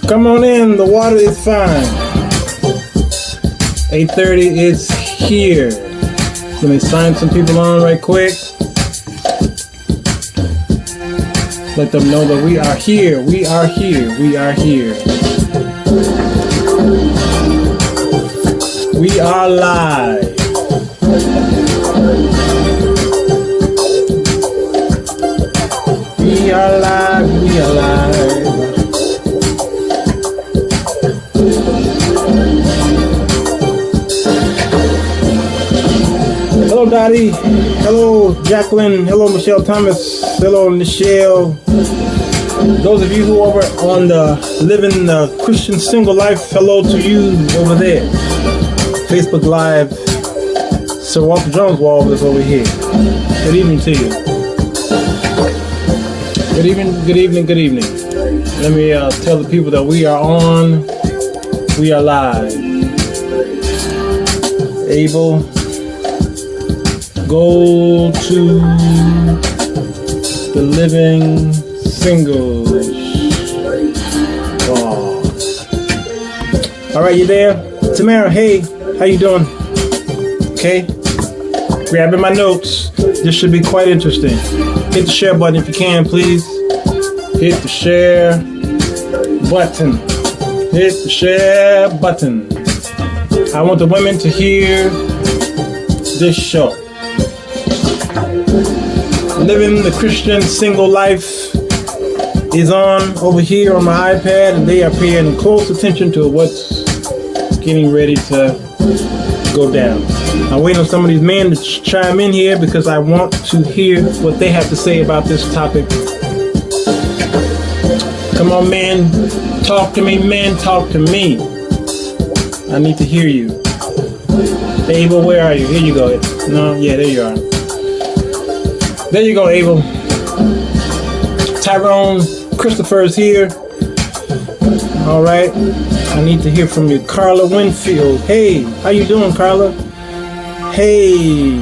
Come on in, the water is fine. 8:30 is here. Let me sign some people on right quick. Let them know that we are here. We are here. We are here. We are live. We are live. We are live. Hello, Dottie. Hello, Jacqueline. Hello, Michelle Thomas. Hello, Michelle. Those of you who are over on the Living the Christian Single Life, hello to you over there. Facebook Live. Sir Walter Jones Wall is over here. Good evening to you. Good evening, good evening, good evening. Let me tell the people that we are on. We are live. Abel. Go to the Living Single. Oh. All right, you there? Tamara, hey, how you doing? Okay. Grabbing my notes. This should be quite interesting. Hit the share button if you can, please. Hit the share button. Hit the share button. I want the women to hear this show. Living the Christian Single Life is on over here on my iPad, and they are paying close attention to what's getting ready to go down. I'm waiting on some of these men to chime in here because I want to hear what they have to say about this topic. Come on, men. Talk to me, men. Talk to me. I need to hear you. Abel, where are you? Here you go. No, yeah, there you are. There you go, Abel. Tyrone, Christopher is here. All right. I need to hear from you. Carla Winfield. Hey, how you doing, Carla? Hey.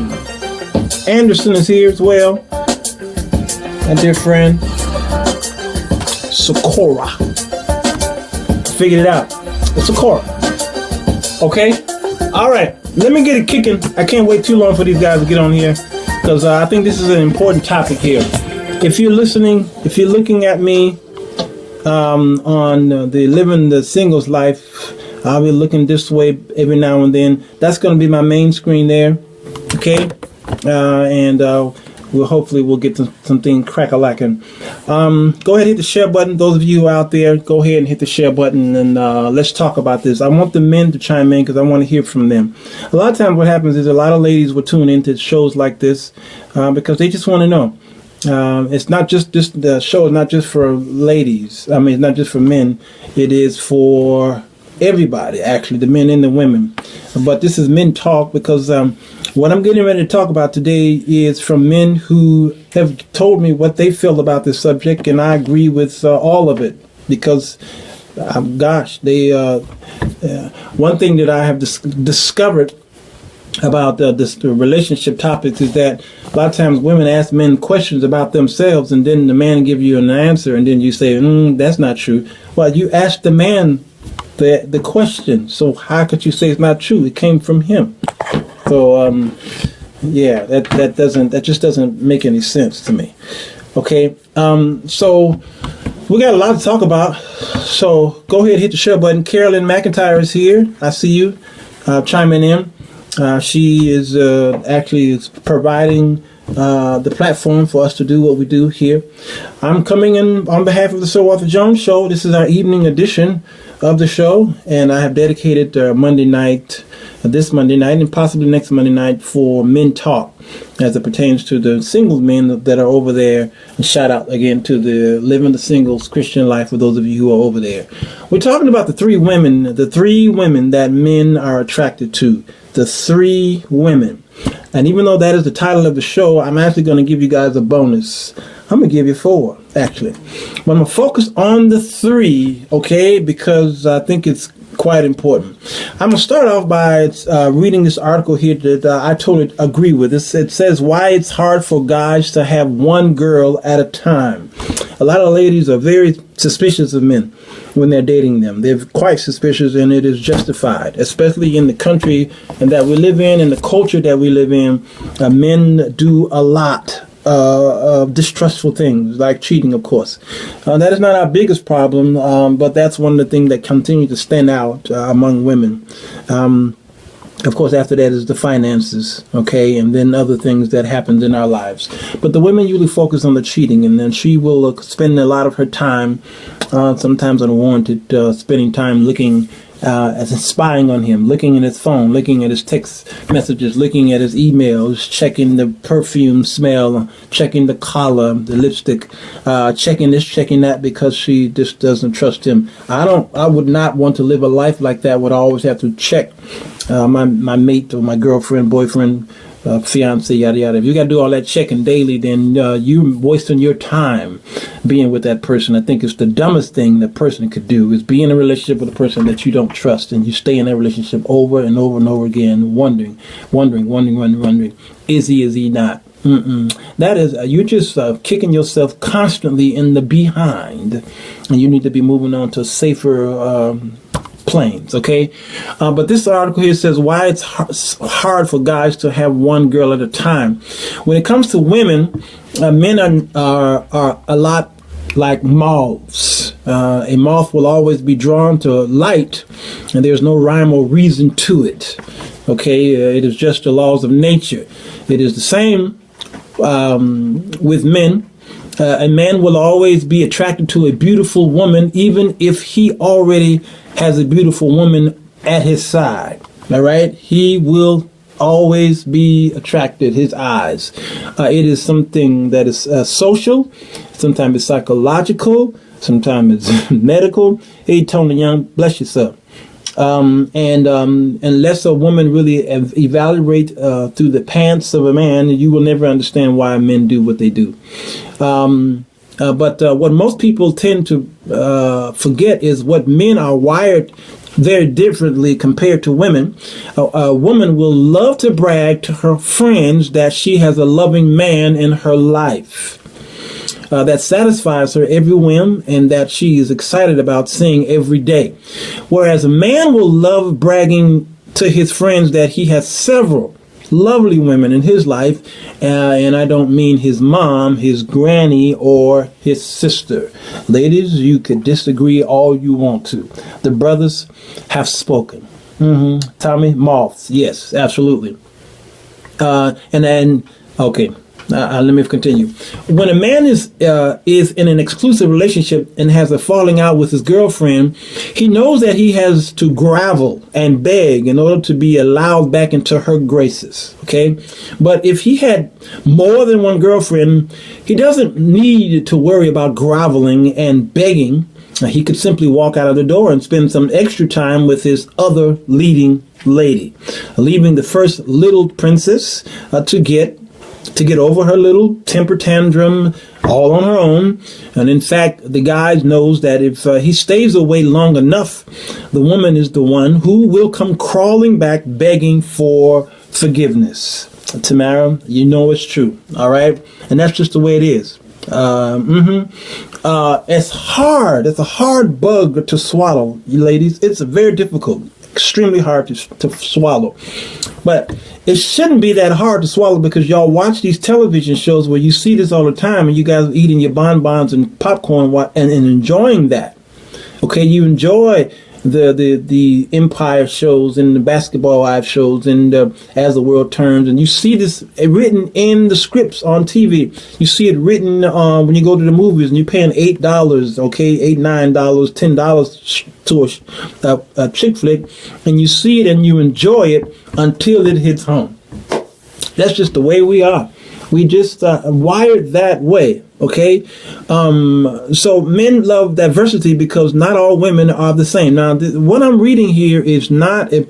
Anderson is here as well. My dear friend. Socorro. Figured it out. It's Socorro. Okay? All right. Let me get it kicking. I can't wait too long for these guys to get on here, because I think this is an important topic here. If you're listening, if you're looking at me on the Living the Singles Life, I'll be looking this way every now and then. That's going to be my main screen there. Okay? And we'll get something crack-a-lacking. Go ahead and hit the share button. Those of you out there, go ahead and hit the share button, and let's talk about this. I want the men to chime in because I want to hear from them. A lot of times what happens is a lot of ladies will tune into shows like this because they just want to know. It's not just this. The show is not just for ladies. I mean, it's not just for men. It is for everybody, actually, the men and the women. But this is Men Talk because what I'm getting ready to talk about today is from men who have told me what they feel about this subject, and I agree with all of it because, they. One thing that I have discovered about the relationship topics is that a lot of times women ask men questions about themselves, and then the man give you an answer, and then you say, that's not true. Well, you asked the man the question, so how could you say it's not true? It came from him. So that just doesn't make any sense to me. Okay, so we got a lot to talk about. So go ahead and hit the share button. Carolyn McIntyre is here. I see you chiming in. She is actually providing the platform for us to do what we do here. I'm coming in on behalf of the Sir Walter Jones Show. This is our evening edition of the show, and I have dedicated this Monday night, and possibly next Monday night for Men Talk, as it pertains to the single men that are over there. And shout out again to the Living the Singles Christian Life for those of you who are over there. We're talking about the three women that men are attracted to. The three women. And even though that is the title of the show, I'm actually going to give you guys a bonus. I'm going to give you 4, actually. But I'm going to focus on the 3, okay, because I think it's Quite important. I'm going to start off by reading this article here that I totally agree with. It says why it's hard for guys to have one girl at a time. A lot of ladies are very suspicious of men when they're dating them. They're quite suspicious, and it is justified, especially in the country and that we live in and the culture that we live in. Men do a lot of distrustful things, like cheating, of course. That is not our biggest problem, but that's one of the things that continue to stand out among women. Of course, after that is the finances, okay, and then other things that happens in our lives. But the women usually focus on the cheating, and then she will spend a lot of her time, sometimes unwarranted, spending time looking as spying on him, looking at his phone, looking at his text messages, looking at his emails, checking the perfume smell, checking the collar, the lipstick, checking this, checking that, because she just doesn't trust him. I would not want to live a life like that. Would always have to check my mate or my girlfriend, boyfriend, fiance, yada yada. If you got to do all that checking daily, then you're wasting your time being with that person. I think it's the dumbest thing that person could do is be in a relationship with a person that you don't trust, and you stay in that relationship over and over and over again, wondering, is he not? That is, you're just kicking yourself constantly in the behind, and you need to be moving on to safer planes, okay? But this article here says why it's hard for guys to have one girl at a time. When it comes to women, men are a lot like moths. A moth will always be drawn to light, and there's no rhyme or reason to it, okay? It is just the laws of nature. It is the same with men. A man will always be attracted to a beautiful woman, even if he already has a beautiful woman at his side. All right? He will always be attracted, his eyes. It is something that is social. Sometimes it's psychological. Sometimes it's medical. Hey, Tony Young, bless yourself. Unless a woman really evaluate through the pants of a man, you will never understand why men do what they do. But what most people tend to forget is what men are wired very differently compared to women. A woman will love to brag to her friends that she has a loving man in her life. That satisfies her every whim and that she is excited about seeing every day. Whereas a man will love bragging to his friends that he has several lovely women in his life, and I don't mean his mom, his granny, or his sister. Ladies, you could disagree all you want to. The brothers have spoken. Tommy, moths, yes, absolutely. Okay. Let me continue. When a man is in an exclusive relationship and has a falling out with his girlfriend, he knows that he has to grovel and beg in order to be allowed back into her graces. Okay, but if he had more than one girlfriend, he doesn't need to worry about groveling and begging. He could simply walk out of the door and spend some extra time with his other leading lady, leaving the first little princess to get over her little temper tantrum all on her own. And in fact, the guy knows that if he stays away long enough, the woman is the one who will come crawling back begging for forgiveness. Tamara, you know it's true. All right. And that's just the way it is. It's hard. It's a hard bug to swallow, you ladies. It's very difficult, extremely hard to swallow. But it shouldn't be that hard to swallow because y'all watch these television shows where you see this all the time and you guys are eating your bonbons and popcorn and enjoying that. Okay, you enjoy the Empire shows and the Basketball Wives shows and As the World Turns, and you see this written in the scripts on TV. You see it written when you go to the movies and you're paying $8, okay, $8, $9, $10 to a chick flick, and you see it and you enjoy it until it hits home. That's just the way we are. We just wired that way. Okay, so men love diversity because not all women are the same. Now, what I'm reading here is not a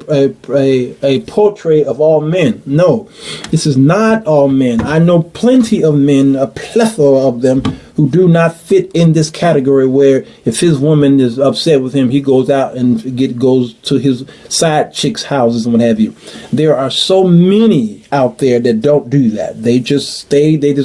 portrait of all men. No, this is not all men. I know plenty of men, a plethora of them, who do not fit in this category where if his woman is upset with him, he goes out and goes to his side chicks' houses and what have you. There are so many out there that don't do that. They just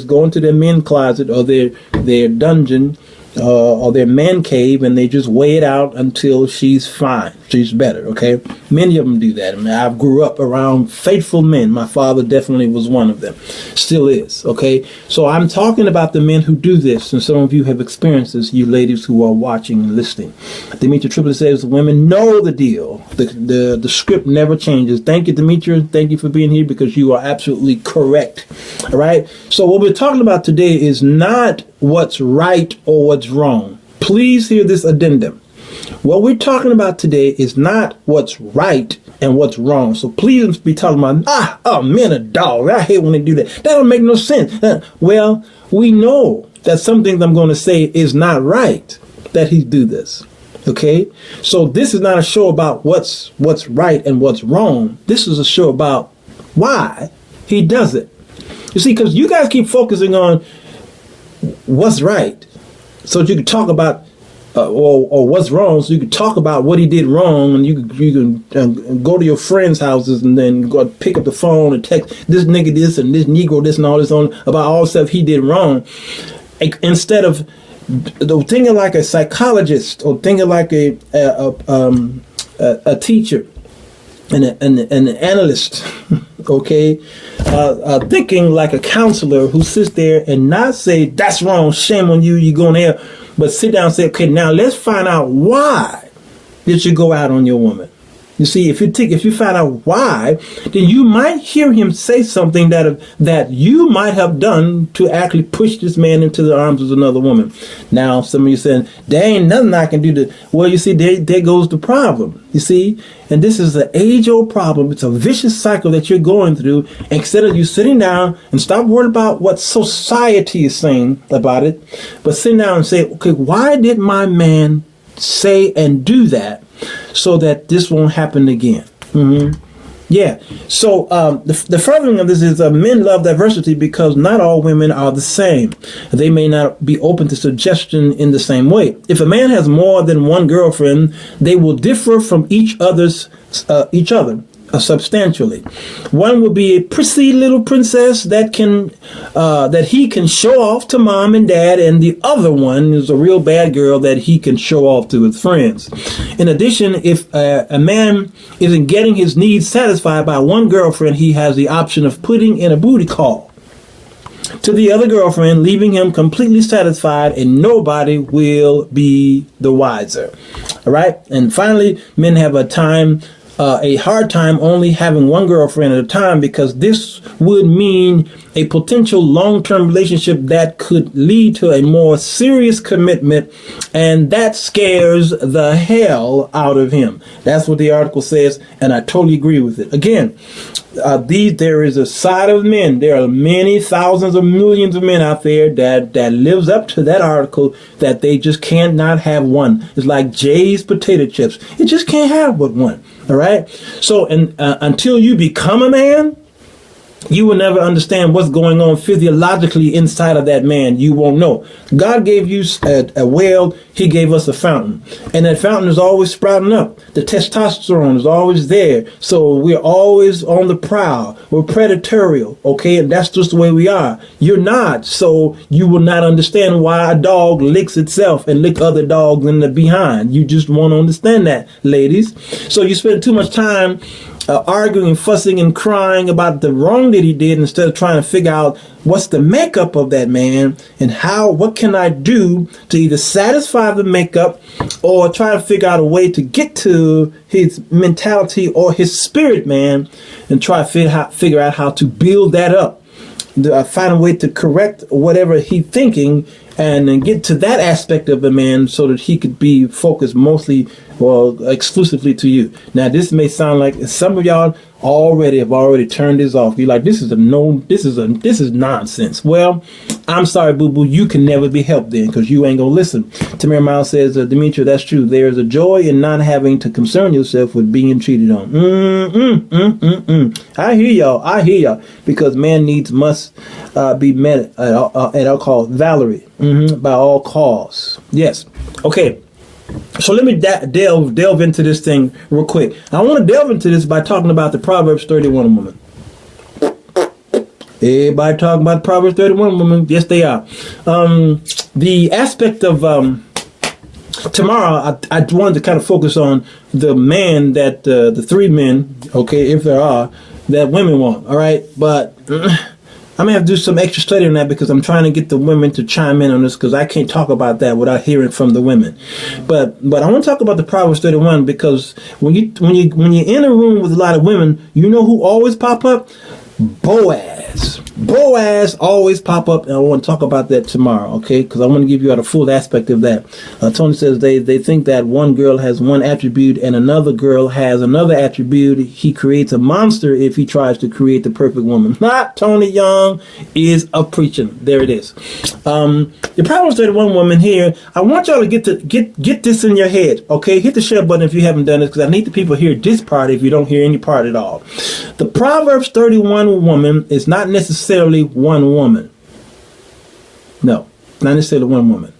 go into their men closet or their dungeon or their man cave, and they just weigh it out until she's fine. She's better, okay? Many of them do that. I mean, I grew up around faithful men. My father definitely was one of them. Still is, okay? So I'm talking about the men who do this, and some of you have experienced this, you ladies who are watching and listening. Demetria Triplet says women know the deal. The script never changes. Thank you, Demetria. Thank you for being here because you are absolutely correct, all right? So what we're talking about today is not what's right or what's wrong. Please hear this addendum. What we're talking about today is not what's right and what's wrong. So please be talking about, men are dogs. I hate when they do that. That don't make no sense. Well, we know that some things I'm going to say is not right that he do this. Okay? So this is not a show about what's right and what's wrong. This is a show about why he does it. You see, because you guys keep focusing on what's right so you can talk about or what's wrong, so you can talk about what he did wrong, and you can go to your friends' houses and then go pick up the phone and text this nigga this and this Negro this and all this on about all stuff he did wrong, instead of thinking like a psychologist or thinking like a teacher and an analyst, okay, thinking like a counselor who sits there and not say that's wrong, shame on you, you're going there. But sit down and say, okay, now let's find out why did you go out on your woman. You see, if you find out why, then you might hear him say something that you might have done to actually push this man into the arms of another woman. Now, some of you saying, there ain't nothing I can do to, well, you see, there goes the problem. You see, and this is an age-old problem. It's a vicious cycle that you're going through. Instead of you sitting down and stop worrying about what society is saying about it, but sitting down and say, okay, why did my man say and do that so that this won't happen again? Yeah. So the furthering of this is men love diversity because not all women are the same. They may not be open to suggestion in the same way. If a man has more than one girlfriend, they will differ from each other substantially. One will be a prissy little princess that he can show off to mom and dad, and the other one is a real bad girl that he can show off to his friends. In addition, if a man isn't getting his needs satisfied by one girlfriend, he has the option of putting in a booty call to the other girlfriend, leaving him completely satisfied, and nobody will be the wiser. All right. And finally, men have a hard time only having one girlfriend at a time, because this would mean a potential long-term relationship that could lead to a more serious commitment, and that scares the hell out of him. That's what the article says, and I totally agree with it. Again, there is a side of men. There are many thousands of millions of men out there that lives up to that article, that they just cannot have one. It's like Jay's potato chips. You just can't have but one. All right. So until you become a man, you will never understand what's going on physiologically inside of that man. You won't know. God gave you a well. He gave us a fountain. And that fountain is always sprouting up. The testosterone is always there. So we're always on the prowl. We're predatorial. Okay. And that's just the way we are. You're not. So you will not understand why a dog licks itself and lick other dogs in the behind. You just won't understand that, ladies. So you spend too much time arguing, fussing, and crying about the wrong that he did, instead of trying to figure out what's the makeup of that man and what can I do to either satisfy the makeup or try to figure out a way to get to his mentality or his spirit, man, and try to figure out how to build that up. Find a way to correct whatever he's thinking and then get to that aspect of a man so that he could be focused mostly or exclusively to you. Now, this may sound like some of y'all have already turned this off. You're like, this is nonsense. Well, I'm sorry, boo-boo, you can never be helped then, because you ain't gonna listen. Tamara Miles says, Demetria, that's true. There is a joy in not having to concern yourself with being cheated on. I hear y'all, because man needs must be met at all costs. Valerie, by all costs. Yes. Okay. So let me delve into this thing real quick. I want to delve into this by talking about the Proverbs 31 woman. Everybody talking about Proverbs 31 woman. Yes, they are. The aspect of tomorrow, I wanted to kind of focus on the man that the three men, okay, if there are, that women want. All right, but I'm gonna have to do some extra study on that because I'm trying to get the women to chime in on this because I can't talk about that without hearing from the women. But I want to talk about the Proverbs 31 because when you're in a room with a lot of women, you know who always pop up? Boaz always pop up, and I want to talk about that tomorrow, okay? Because I want to give you out a full aspect of that. Tony says they think that one girl has one attribute and another girl has another attribute. He creates a monster if he tries to create the perfect woman. Not Tony Young is a preaching. There it is. The Proverbs 31 woman here. I want y'all to get this in your head, okay? Hit the share button if you haven't done this because I need the people to hear this part if you don't hear any part at all. The Proverbs 31 woman is not necessarily one woman. No, not necessarily one woman.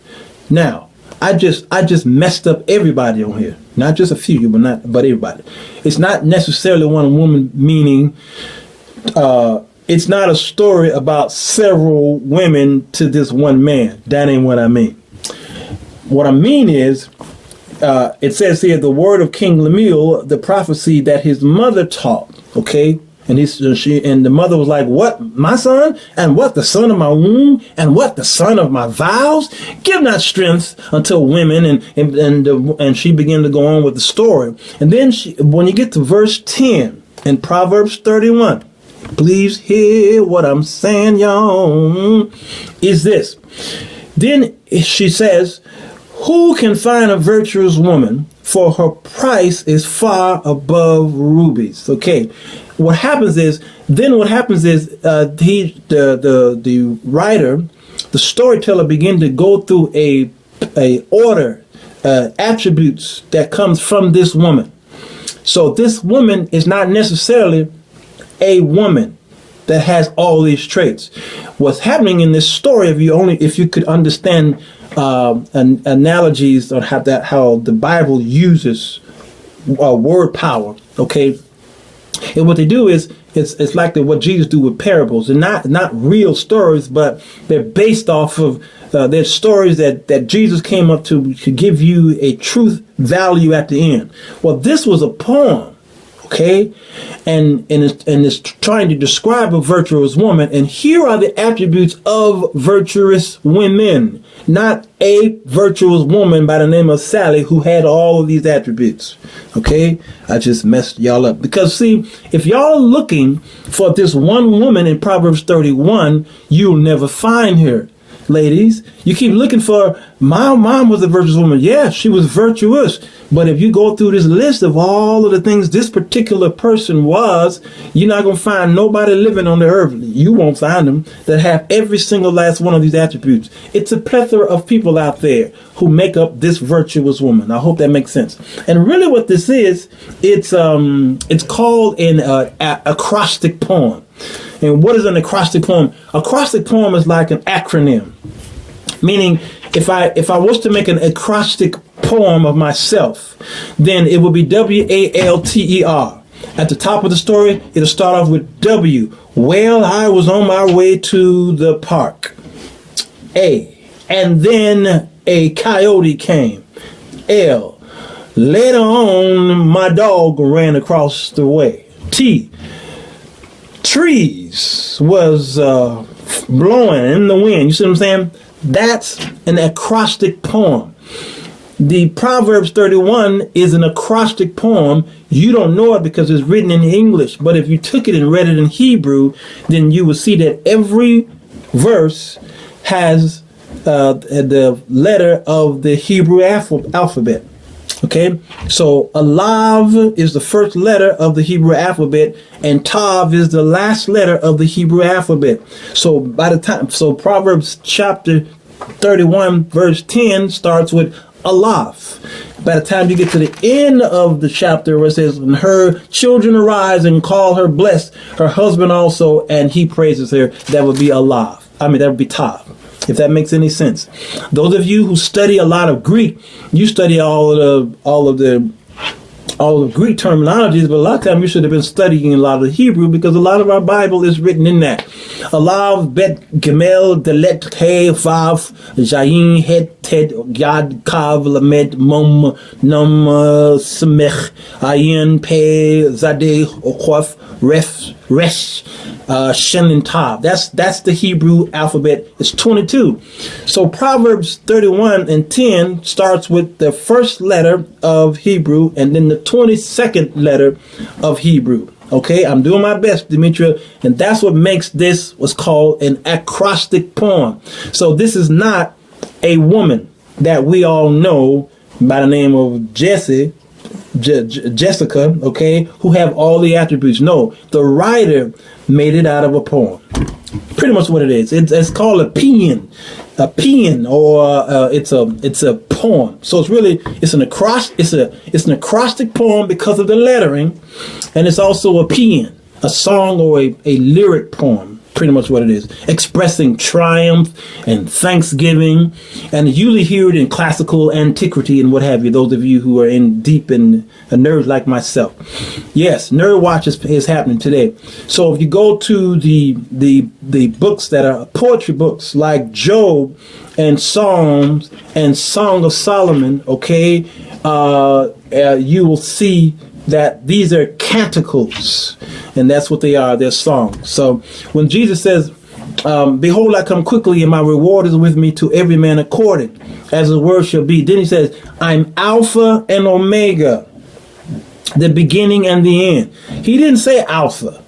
Now, I just messed up everybody on here. Not just a few, but everybody. It's not necessarily one woman, meaning it's not a story about several women to this one man. That ain't what I mean. What I mean is, it says here, the word of King Lemuel, the prophecy that his mother taught. Okay. And the mother was like, what, my son? And what, the son of my womb? And what, the son of my vows? Give not strength until women. And she began to go on with the story. And then when you get to verse 10 in Proverbs 31, please hear what I'm saying, y'all, is this. Then she says, who can find a virtuous woman? For her price is far above rubies. Okay. What happens is the writer, the storyteller, begin to go through a order, attributes that comes from this woman. So this woman is not necessarily a woman that has all these traits. What's happening in this story, if you could understand analogies on how the Bible uses word power, okay. And what they do is it's like what Jesus do with parables. They're not real stories, but they're based off of they're stories that Jesus came up to give you a truth value at the end. Well, this was a poem, okay, and it's trying to describe a virtuous woman. And here are the attributes of virtuous women. Not a virtuous woman by the name of Sally who had all of these attributes. Okay, I just messed y'all up because see, if y'all are looking for this one woman in Proverbs 31, you'll never find her. Ladies, you keep looking for my mom was a virtuous woman. Yeah, she was virtuous. But if you go through this list of all of the things this particular person was, you're not going to find nobody living on the earth. You won't find them that have every single last one of these attributes. It's a plethora of people out there who make up this virtuous woman. I hope that makes sense. And really what this is, it's called an acrostic poem. And what is an acrostic poem? Acrostic poem is like an acronym. Meaning, if I was to make an acrostic poem of myself, then it would be WALTER. At the top of the story, it'll start off with W. Well, I was on my way to the park. A. And then a coyote came. L. Later on, my dog ran across the way. T. Trees was blowing in the wind. You see what I'm saying? That's an acrostic poem. The Proverbs 31 is an acrostic poem. You don't know it because it's written in English. But if you took it and read it in Hebrew, then you would see that every verse has the letter of the Hebrew alphabet. Okay, so Alav is the first letter of the Hebrew alphabet, and Tav is the last letter of the Hebrew alphabet. So Proverbs chapter 31 verse 10 starts with Alav. By the time you get to the end of the chapter where it says, "And her children arise and call her blessed, her husband also, and he praises her," that would be Alav. That would be Tav, if that makes any sense. Those of you who study a lot of Greek, you study all of the Greek terminologies, but a lot of times you should have been studying a lot of the Hebrew, because a lot of our Bible is written in that. Alav, Bet, Gemel, Delet, He, Vav, Jayin, Het, Ted, Yad, Kav, Lamed, Mum, Num, Samech, Ayin, Pe, Zadeh, Ochof, Ref, Resh, Shin, and Tav. That's the Hebrew alphabet. It's 22. So Proverbs 31 and 10 starts with the first letter of Hebrew and then the 22nd letter of Hebrew. Okay, I'm doing my best, Demetria, and that's what makes this what's called an acrostic poem. So this is not a woman that we all know by the name of Jessica, okay, who have all the attributes. No, the writer made it out of a poem. Pretty much what it is. It's called a paean, or it's a poem. So it's an acrostic poem because of the lettering, and it's also a paean, a song or a lyric poem. Pretty much what it is, expressing triumph and thanksgiving, and you usually hear it in classical antiquity and what have you. Those of you who are deep in nerds like myself, yes, Nerd Watch is happening today. So if you go to the books that are poetry books like Job and Psalms and Song of Solomon, okay, you will see that these are canticles, and that's what they are. They're songs. So when Jesus says, "Behold, I come quickly, and my reward is with me to every man according as his word shall be," then he says, "I'm Alpha and Omega, the beginning and the end." He didn't say Alpha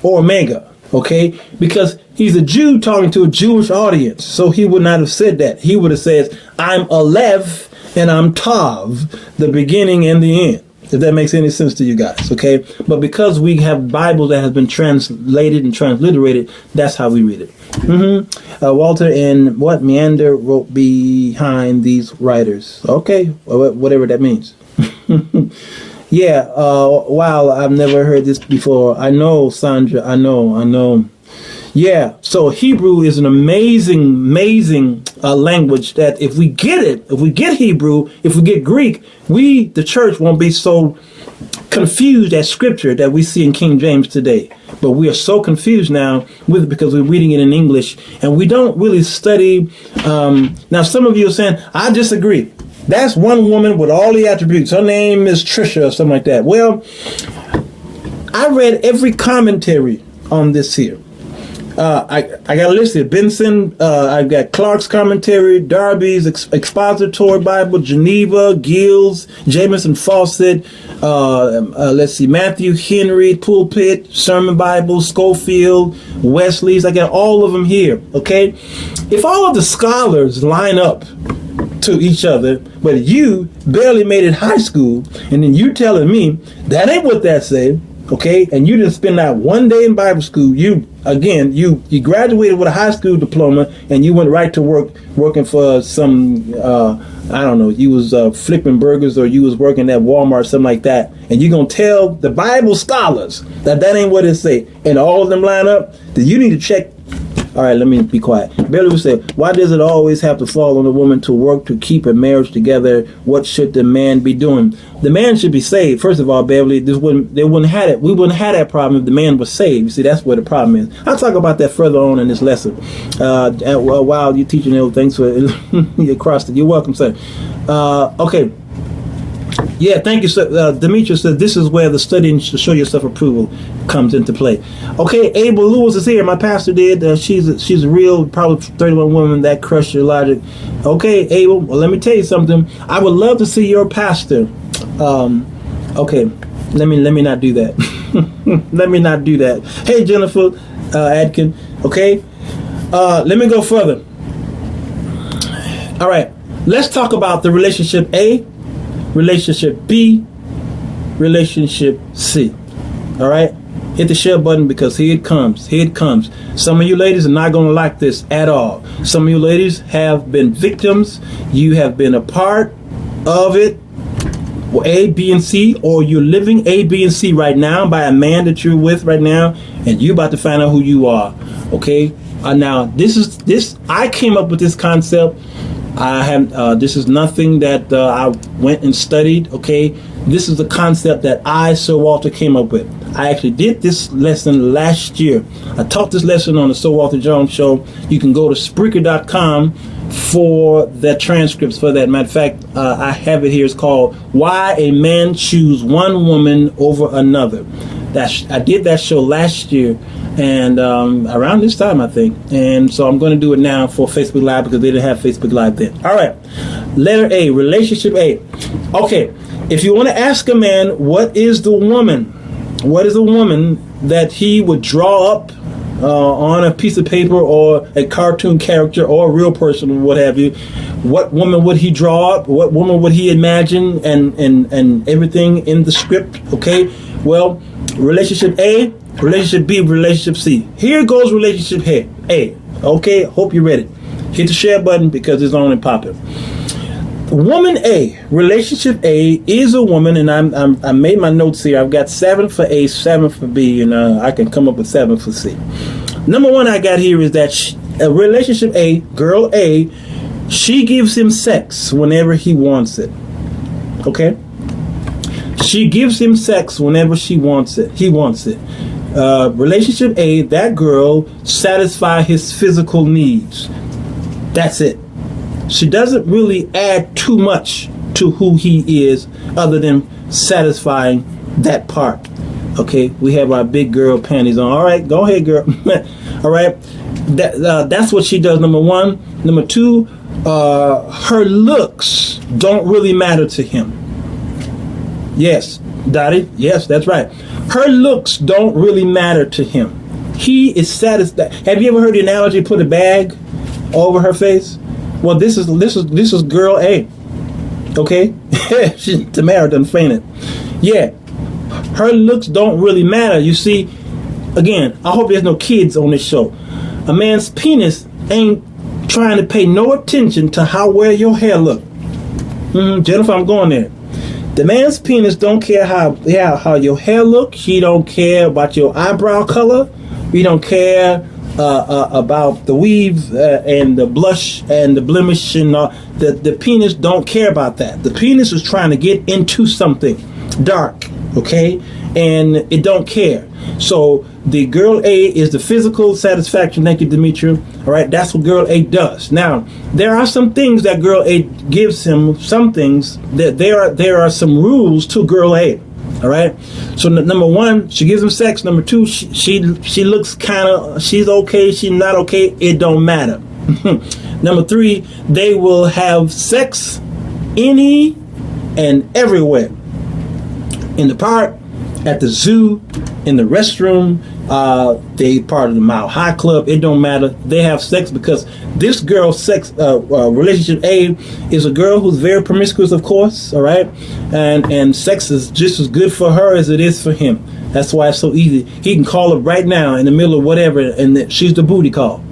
or Omega, okay, because he's a Jew talking to a Jewish audience, so he would not have said that. He would have said, "I'm Aleph and I'm Tav, the beginning and the end." If that makes any sense to you guys, okay? But because we have Bibles that has been translated and transliterated, that's how we read it. Walter and what Meander wrote behind these writers. Okay, whatever that means. Yeah, wow, I've never heard this before. I know, Sandra, I know. Yeah, so Hebrew is an amazing language that if we get Hebrew, if we get Greek, the church, won't be so confused at scripture that we see in King James today. But we are so confused now because we're reading it in English and we don't really study. Now, some of you are saying, I disagree. That's one woman with all the attributes. Her name is Trisha or something like that. Well, I read every commentary on this here. I got a list here. Benson, I've got Clark's commentary, Darby's expository Bible, Geneva, Gill's, Jameson Fawcett, let's see, Matthew Henry, Pulpit, Sermon Bible, Schofield, Wesley's. I got all of them here, okay? If all of the scholars line up to each other, but you barely made it high school, and then you telling me that ain't what that say, okay? And you didn't spend not one day in Bible school. You graduated with a high school diploma, and you went right to working for some, I don't know, you was flipping burgers, or you was working at Walmart, something like that. And you're going to tell the Bible scholars that ain't what it say, and all of them line up, then you need to check. All right, let me be quiet. Billy would say, why does it always have to fall on the woman to work to keep a marriage together? What should the man be doing? The man should be saved. First of all, Beverly, we wouldn't have that problem if the man was saved. You see, that's where the problem is. I'll talk about that further on in this lesson. While you're teaching those things for you crossed it. You're welcome, sir. Okay. Yeah, thank you, sir. Demetrius says this is where the studying to show yourself approval comes into play. Okay, Abel Lewis is here. My pastor did. She's a real, probably 31 woman that crushed your logic. Okay, Abel. Well, let me tell you something. I would love to see your pastor. Okay, let me not do that. Let me not do that. Hey, Jennifer Adkin. Okay, let me go further. All right, let's talk about the relationship A relationship B, relationship C. All right, hit the share button because here it comes. Here it comes. Some of you ladies are not going to like this at all. Some of you ladies have been victims. You have been a part of it, A, B, and C, or you're living A, B, and C right now by a man that you're with right now, and you're about to find out who you are. Okay. Now this. I came up with this concept. I have. This is nothing that I went and studied. Okay. This is the concept that I, Sir Walter, came up with. I actually did this lesson last year. I taught this lesson on the Sir Walter Jones Show. You can go to SPREAKER.com for the transcripts for that. Matter of fact, I have it here. It's called "Why a Man Choose One Woman Over Another." I did that show last year, and around this time, I think. And so I'm going to do it now for Facebook Live because they didn't have Facebook Live then. All right. Letter A, relationship A. Okay. If you want to ask a man, what is the woman that he would draw up on a piece of paper or a cartoon character or a real person or what have you, what woman would he draw up? What woman would he imagine and everything in the script? Okay. Well, relationship A, relationship B, relationship C. Here goes relationship A. Okay, hope you're ready. Hit the share button because it's on and popping. Woman A, relationship A is a woman, and I made my notes here. I've got 7 for A, 7 for B, and I can come up with 7 for C. Number 1 I got here is that relationship A, girl A, she gives him sex whenever he wants it. Okay? She gives him sex whenever she wants it. He wants it. Relationship A, that girl satisfies his physical needs. That's it. She doesn't really add too much to who he is other than satisfying that part. Okay, we have our big girl panties on. All right, go ahead, girl. All right, that's what she does, number 1. Number 2, her looks don't really matter to him. Yes, Dottie, yes, that's right. Her looks don't really matter to him. He is satisfied. Have you ever heard the analogy, put a bag over her face? Well, this is girl A. Okay? Tamara done fainted. Yeah. Her looks don't really matter. You see, again, I hope there's no kids on this show. A man's penis ain't trying to pay no attention to how well your hair look. Jennifer, I'm going there. The man's penis don't care how your hair look. He don't care about your eyebrow color. He don't care about the weave and the blush and the blemish and the penis don't care about that. The penis is trying to get into something dark, okay, and it don't care. So the girl A is the physical satisfaction. Thank you, Demetria. All right, that's what girl A does. Now there are some things that girl A gives him. Some things that there are some rules to girl A. All right. So number 1, she gives him sex. Number 2, she looks she's okay. She's not okay. It don't matter. Number 3, they will have sex any and everywhere. In the park, at the zoo, in the restroom, they part of the Mile High Club. It don't matter. They have sex because this girl's sex relationship A is a girl who's very promiscuous, of course. All right, and sex is just as good for her as it is for him. That's why it's so easy. He can call her right now in the middle of whatever, and she's the booty call,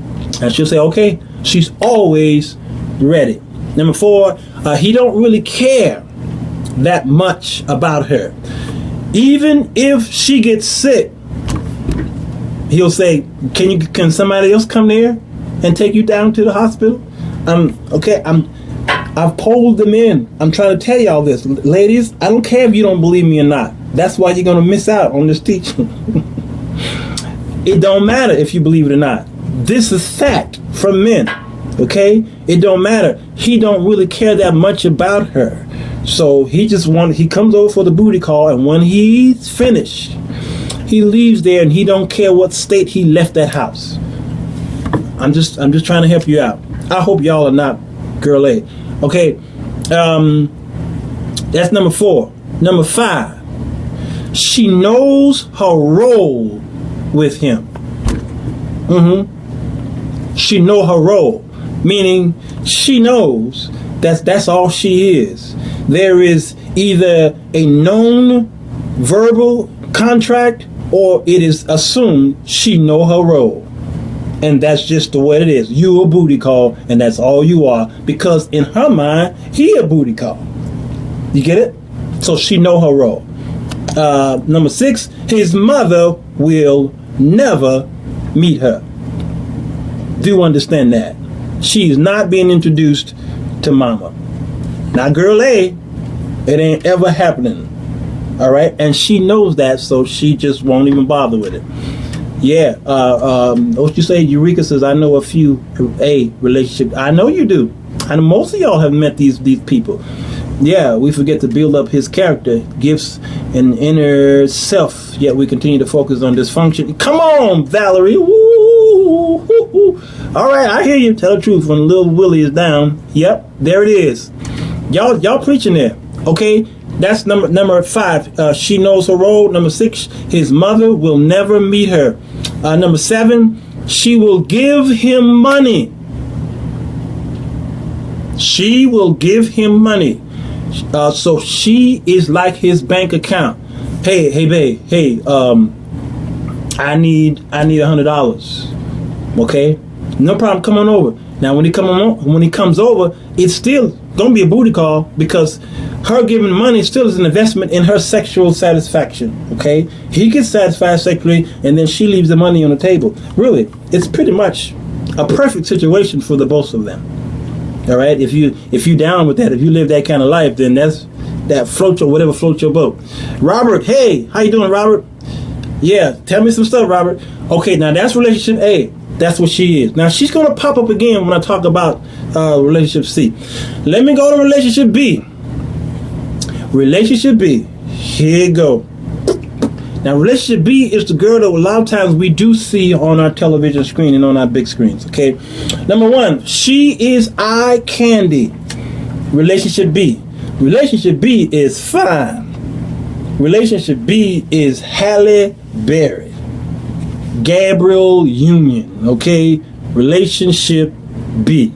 and she'll say, okay. She's always ready. Number 4, he don't really care that much about her. Even if she gets sick, he'll say, can somebody else come there and take you down to the hospital? I've polled them in. I'm trying to tell y'all this. Ladies, I don't care if you don't believe me or not. That's why you're going to miss out on this teaching. It don't matter if you believe it or not. This is fact from men. Okay? It don't matter. He don't really care that much about her. So he comes over for the booty call, and when he's finished, he leaves there and he don't care what state he left that house. I'm just trying to help you out. I hope y'all are not girl A. Okay. That's number 4. Number 5. She knows her role with him. She know her role, meaning she knows that's all she is. There is either a known verbal contract or it is assumed she know her role. And that's just the way it is. You a booty call, and that's all you are, because in her mind, he a booty call. You get it? So she know her role. Number 6, his mother will never meet her. Do understand that? She's not being introduced to mama. Now, girl A, it ain't ever happening. All right? And she knows that, so she just won't even bother with it. Yeah. What you say, Eureka says, I know a few relationship. I know you do. And most of y'all have met these people. Yeah, we forget to build up his character, gifts, and inner self, yet we continue to focus on dysfunction. Come on, Valerie. Woo, woo, woo. All right, I hear you. Tell the truth. When little Willie is down, yep, there it is. Y'all preaching there. Okay, that's number 5. She knows her role. Number 6, his mother will never meet her. Number 7, she will give him money. She will give him money. So she is like his bank account. Hey, babe. Hey, I need $100. Okay, no problem. Come on over. Now, when he comes over, it's still gonna be a booty call, because her giving money still is an investment in her sexual satisfaction. Okay, he gets satisfied sexually, and then she leaves the money on the table. Really, it's pretty much a perfect situation for the both of them. All right, if you down with that, if you live that kind of life, then that floats your whatever floats your boat. Robert, hey, how you doing, Robert? Yeah, tell me some stuff, Robert. Okay, now that's relationship A. That's what she is. Now she's gonna pop up again when I talk about relationship C. Let me go to relationship B. Relationship B. Here you go. Now, relationship B is the girl that a lot of times we do see on our television screen and on our big screens, okay? Number 1, she is eye candy. Relationship B. Relationship B is fine. Relationship B is Halle Berry. Gabrielle Union, okay? Relationship B.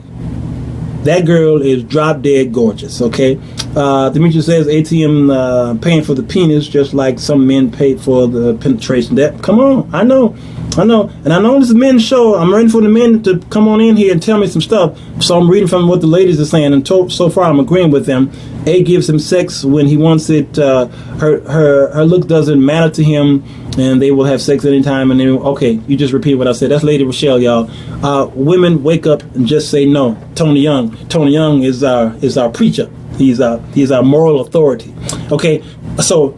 That girl is drop dead gorgeous, okay? Demetrius says ATM paying for the penis just like some men paid for the penetration. That, come on, I know. And I know this is a men's show. I'm ready for the men to come on in here and tell me some stuff. So I'm reading from what the ladies are saying, and so far I'm agreeing with them. A gives him sex when he wants it. Her look doesn't matter to him, and they will have sex anytime. And then, okay, you just repeat what I said. That's Lady Rochelle, y'all. Women, wake up and just say no. Tony Young is our preacher. He's our moral authority. Okay, so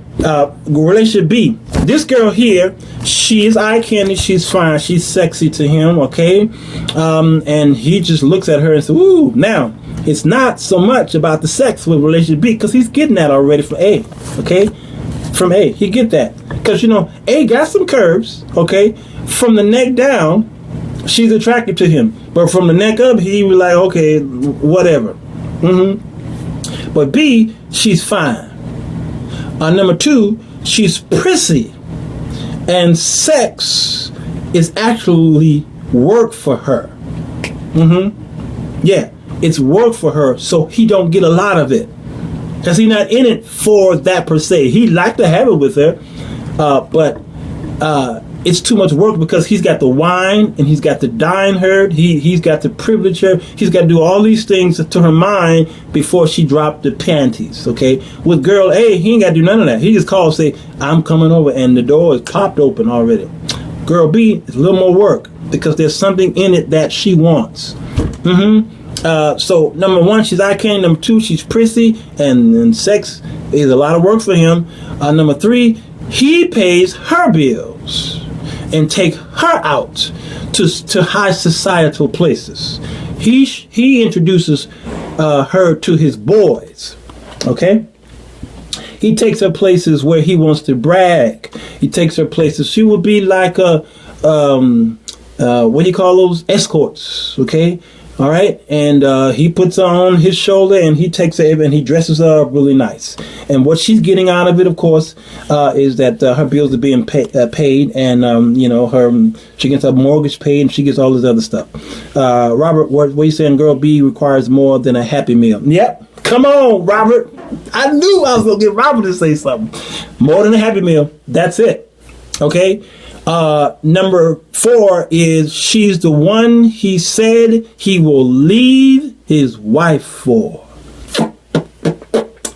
relationship B. This girl here, she is eye candy. She's fine. She's sexy to him. Okay, and he just looks at her and says, "Ooh." Now, it's not so much about the sex with relationship B, because he's getting that already from A. Okay, from A, he get that, because A got some curves. Okay, from the neck down, she's attracted to him, but from the neck up, he was like, okay, whatever. But B, she's fine. Number 2, she's prissy, and sex is actually work for her. Yeah, it's work for her, so he don't get a lot of it, because he's not in it for that per se. He like to have it with her, but it's too much work, because he's got the wine, and he's got to dine her. He's got to privilege her. He's got to do all these things to her mind before she dropped the panties. Okay, with girl A, he ain't got to do none of that. He just calls, say, "I'm coming over," and the door is popped open already. Girl B is a little more work, because there's something in it that she wants. So number 1, she's eye candy. Number 2, she's prissy, and sex is a lot of work for him. Number 3, he pays her bills and take her out to high societal places. He introduces her to his boys. Okay, he takes her places where he wants to brag. He takes her places. She will be like a what do you call those, escorts? Okay, all right, and he puts her on his shoulder, and he takes her and he dresses her up really nice. And what she's getting out of it, of course, is that her bills are being paid, and she gets her mortgage paid, and she gets all this other stuff. Robert, what are you saying? Girl B requires more than a Happy Meal. Yep, Come on, Robert. I knew I was going to get Robert to say something. More than a Happy Meal. That's it. Okay. Number 4 is she's the one he said he will leave his wife for.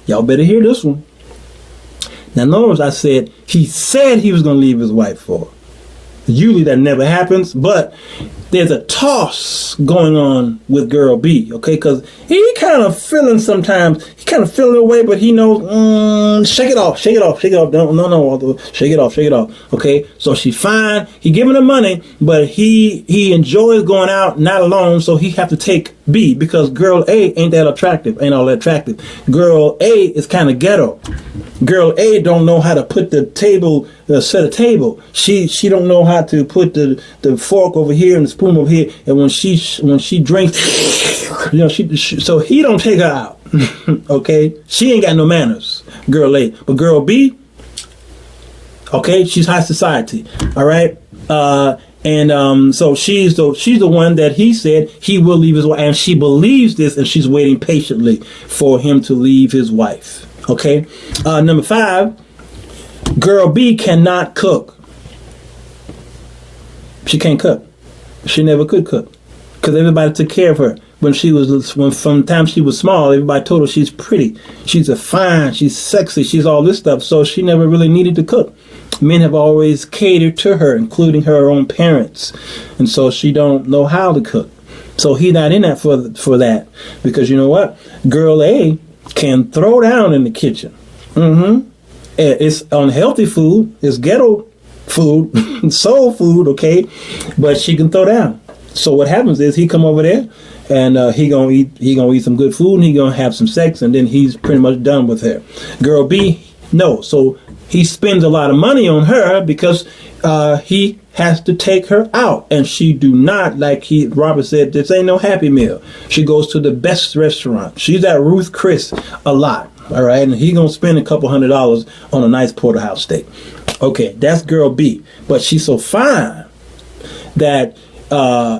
Y'all better hear this one. Now, notice I said he said he was going to leave his wife for. Usually that never happens, but there's a toss going on with girl B, okay? Because he kind of feeling sometimes, he kind of feeling away, but he knows, shake it off, shake it off, shake it off. No, shake it off, okay? So she's fine. He giving her money, but he enjoys going out, not alone, so he have to take B because girl A ain't all that attractive. Girl A is kind of ghetto. Girl A don't know how to put the table, set a table. She don't know how to put the fork over here and the spoon over here. And when she drinks, so he don't take her out. Okay, she ain't got no manners. Girl A, but girl B, okay, she's high society. All right, so she's the one that he said he will leave his wife, and she believes this, and she's waiting patiently for him to leave his wife. Okay, number 5, girl B cannot cook. She can't cook. She never could cook because everybody took care of her from the time she was small. Everybody told her she's pretty, she's she's sexy, she's all this stuff. So she never really needed to cook. Men have always catered to her, including her own parents, and so she don't know how to cook. So he's not in that for that, because you know what? Girl A can throw down in the kitchen. It's unhealthy food. It's ghetto food, soul food, okay? But she can throw down. So what happens is he come over there and he gonna eat some good food and he gonna have some sex and then he's pretty much done with her. Girl B, no. So he spends a lot of money on her because he has to take her out, and she do not, like Robert said, this ain't no Happy Meal. She goes to the best restaurant. She's at Ruth Chris a lot, all right, and he gonna spend a couple $100 on a nice porterhouse steak. Okay, that's girl B, but she's so fine that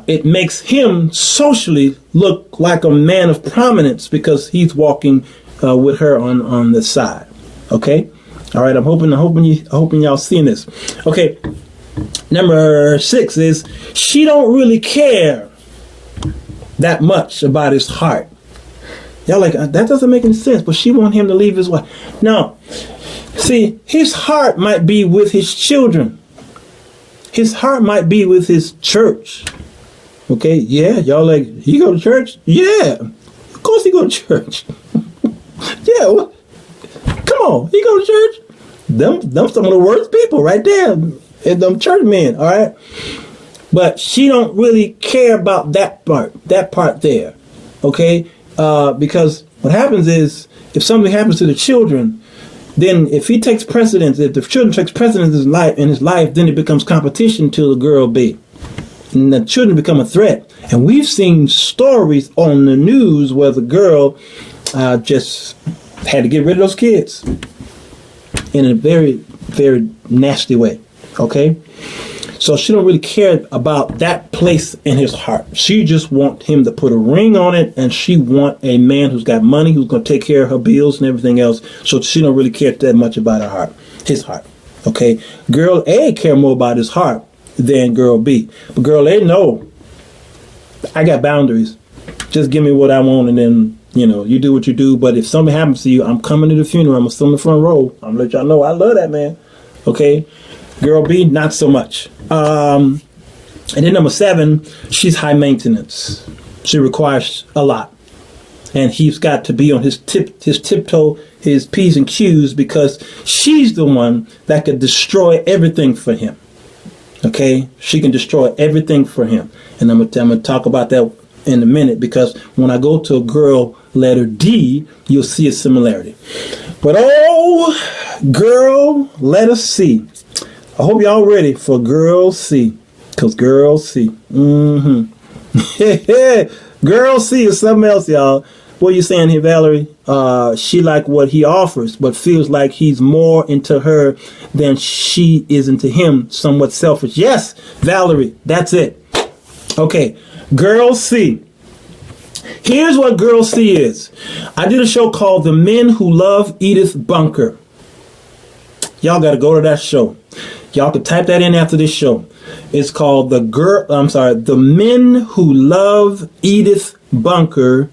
it makes him socially look like a man of prominence because he's walking with her on the side. Okay. All right, I'm hoping y'all seeing this. Okay, number 6 is she don't really care that much about his heart. Y'all like, that doesn't make any sense, but she want him to leave his wife. No, see, his heart might be with his children. His heart might be with his church. Okay, yeah, y'all like, he go to church? Yeah, of course he go to church. Yeah, well, come on, he go to church? Them some of the worst people right there. And them church men, all right? But she don't really care about that part there, okay? Because what happens is, if something happens to the children, then if he takes precedence, if the children takes precedence in his life, then it becomes competition to the girl B. And the children become a threat. And we've seen stories on the news where the girl just had to get rid of those kids in a very, very nasty way. Okay? So she don't really care about that place in his heart. She just want him to put a ring on it, and she want a man who's got money, who's going to take care of her bills and everything else. So she don't really care that much about his heart. Okay? Girl A care more about his heart than girl B. But girl A, no. I got boundaries. Just give me what I want, and then you do what you do. But if something happens to you, I'm coming to the funeral. I'm still in the front row. I'm gonna let y'all know I love that man. Okay, girl B, not so much. And then number 7, she's high maintenance. She requires a lot, and he's got to be on his tiptoe, his P's and Q's, because she's the one that could destroy everything for him. Okay, she can destroy everything for him, and I'm gonna talk about that in a minute, because when I go to a girl letter D, you'll see a similarity. But oh, girl letter C. I hope y'all ready for girl C, because girl C. Girl C is something else, y'all. What are you saying here, Valerie? She like what he offers, but feels like he's more into her than she is into him. Somewhat selfish. Yes, Valerie, that's it. Okay. Girl C, Here's what girl C is. I did a show called The Men Who Love Edith Bunker. Y'all got to go to that show. Y'all could type that in after this show. It's called The Men Who Love Edith Bunker,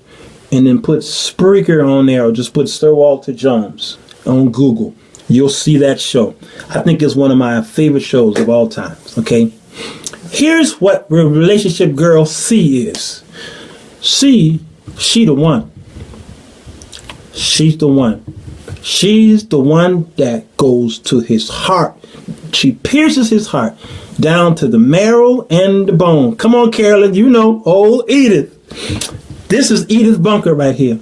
and then put SPREAKER on there, or just put Sir Walter Jones on Google. You'll see that show. I think it's one of my favorite shows of all time. Okay. Here's what relationship girl C is. She the one. She's the one. She's the one that goes to his heart. She pierces his heart down to the marrow and the bone. Come on, Carolyn, you know, old Edith. This is Edith Bunker right here.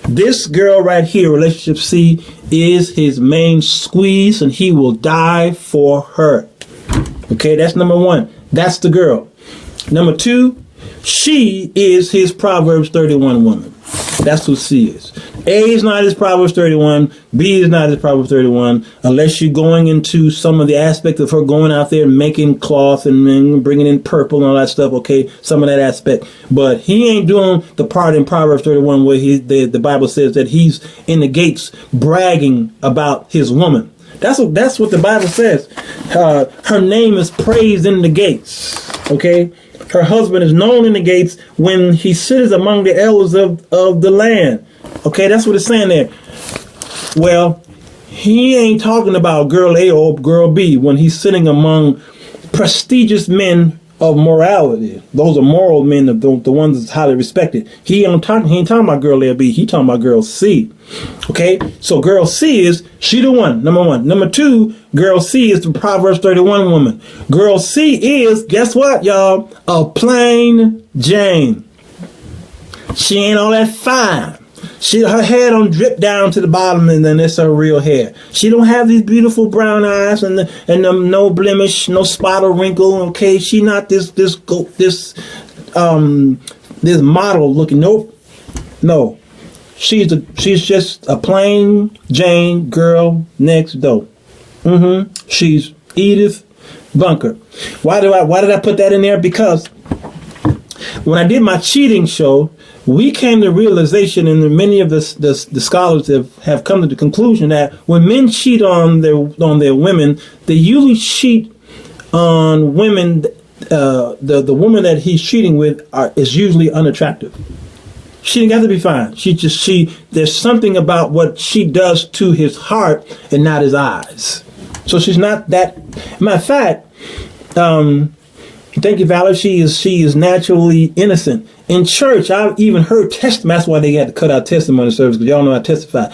This girl right here, relationship C, is his main squeeze, and he will die for her. Okay, that's number one. That's the girl. Number two, she is his Proverbs 31 woman. That's who C is. A is not his Proverbs 31. B is not his Proverbs 31. Unless you're going into some of the aspect of her going out there and making cloth and bringing in purple and all that stuff. Okay, some of that aspect. But he ain't doing the part in Proverbs 31 where the Bible says that he's in the gates bragging about his woman. That's what the Bible says. Her name is praised in the gates. Okay. Her husband is known in the gates when he sits among the elders of the land. Okay, that's what it's saying there. Well, he ain't talking about girl A or girl B when he's sitting among prestigious men of morality. Those are moral men, the ones that's highly respected. He ain't talking about girl A or B. He talking about girl C. Okay, so girl C is, she the one, number one. Number two, girl C is the Proverbs 31 woman. Girl C is, guess what, y'all? A plain Jane. She ain't all that fine. Her hair don't drip down to the bottom, and then it's her real hair. She don't have these beautiful brown eyes and no blemish, no spot or wrinkle. Okay, she not this model looking. Nope, no. She's just a plain Jane girl next door. She's Edith Bunker. Why did I put that in there? Because when I did my cheating show, we came to realization, and many of the scholars have come to the conclusion that when men cheat on their women, they usually cheat on women. The woman that he's cheating with is usually unattractive. She didn't have to be fine. There's something about what she does to his heart and not his eyes. So she's not that. Matter of fact, thank you, Valerie. She is naturally innocent. In church, I've even heard testimony. That's why they had to cut out testimony service, because y'all know I testify.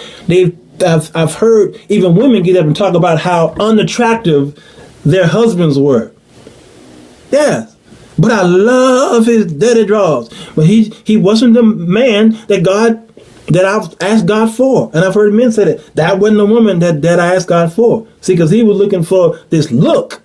I've heard even women get up and talk about how unattractive their husbands were. Yeah, but I love his dirty drawers. But he wasn't the man that I've asked God for. And I've heard men say that. That wasn't the woman that I asked God for. See, because he was looking for this look.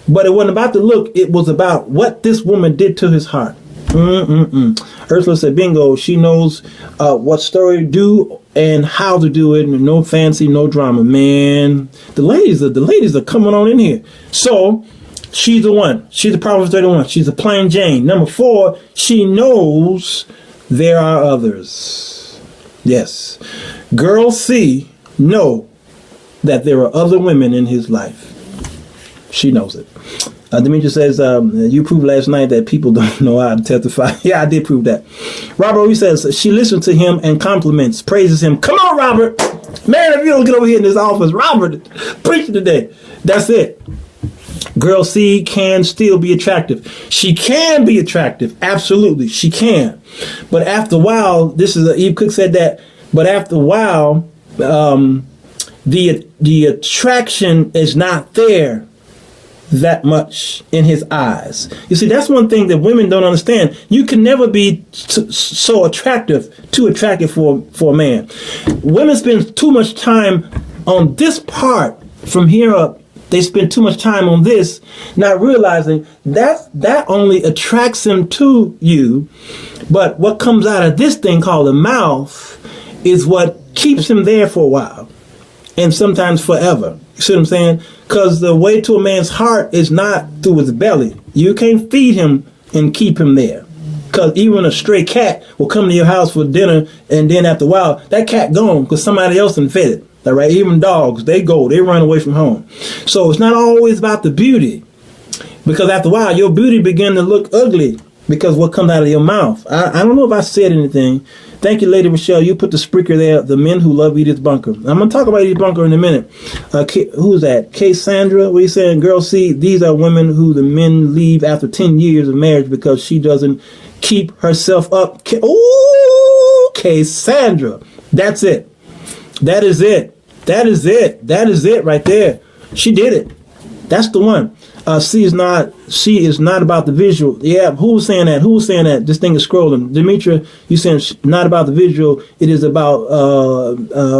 But it wasn't about the look. It was about what this woman did to his heart. Ursula said, bingo, she knows what story to do and how to do it. No fancy, no drama. Man, the ladies are coming on in here. So she's the one. She's the Proverbs 31. She's a plain Jane. Number 4, she knows there are others. Yes. Girl C know that there are other women in his life. She knows it. Demetrius says, you proved last night that people don't know how to testify. Yeah, I did prove that. Robert, he says, she listens to him and compliments, praises him. Come on, Robert. Man, if you don't get over here in this office, Robert, preach today. That's it. Girl C can still be attractive. She can be attractive. Absolutely, she can. But after a while, Eve Cook said that, but after a while, the attraction is not there that much in his eyes. You see, that's one thing that women don't understand. You can never be too attractive for a man. Women spend too much time on this part from here up. They spend too much time on this, not realizing that only attracts him to you. But what comes out of this thing called the mouth is what keeps him there for a while, and sometimes forever. You see what I'm saying? Because the way to a man's heart is not through his belly. You can't feed him and keep him there. Because even a stray cat will come to your house for dinner, and then after a while, that cat gone because somebody else done fed it. All right, even dogs, they run away from home. So it's not always about the beauty, because after a while, your beauty begin to look ugly because what comes out of your mouth. I don't know if I said anything. Thank you, Lady Michelle. You put the Spreaker there, the men who love Edith Bunker. I'm going to talk about Edith Bunker in a minute. Who's that? Cassandra, what are you saying? Girl, see, these are women who the men leave after 10 years of marriage because she doesn't keep herself up. Ooh, Cassandra. That's it. That is it. That is it. That is it right there. She did it. That's the one. She is not about the visual. Yeah, who was saying that? Who was saying that? This thing is scrolling. Demetria, you saying not about the visual. It is about,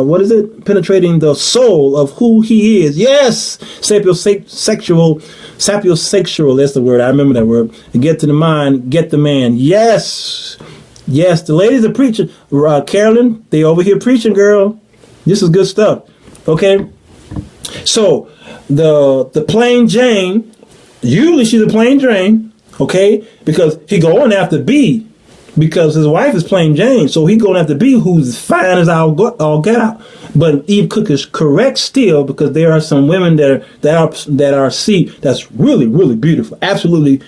what is it? Penetrating the soul of who he is. Yes! Sapiosexual. That's the word. I remember that word. Get to the mind, get the man. Yes! Yes, the ladies are preaching. Carolyn, they over here preaching, girl. This is good stuff. Okay? So, the plain Jane, usually she's a plain Jane, okay? Because he going after B, because his wife is plain Jane, so he going after B, who's fine as all get out. But Eve Cook is correct still, because there are some women that are C that's really, really beautiful, absolutely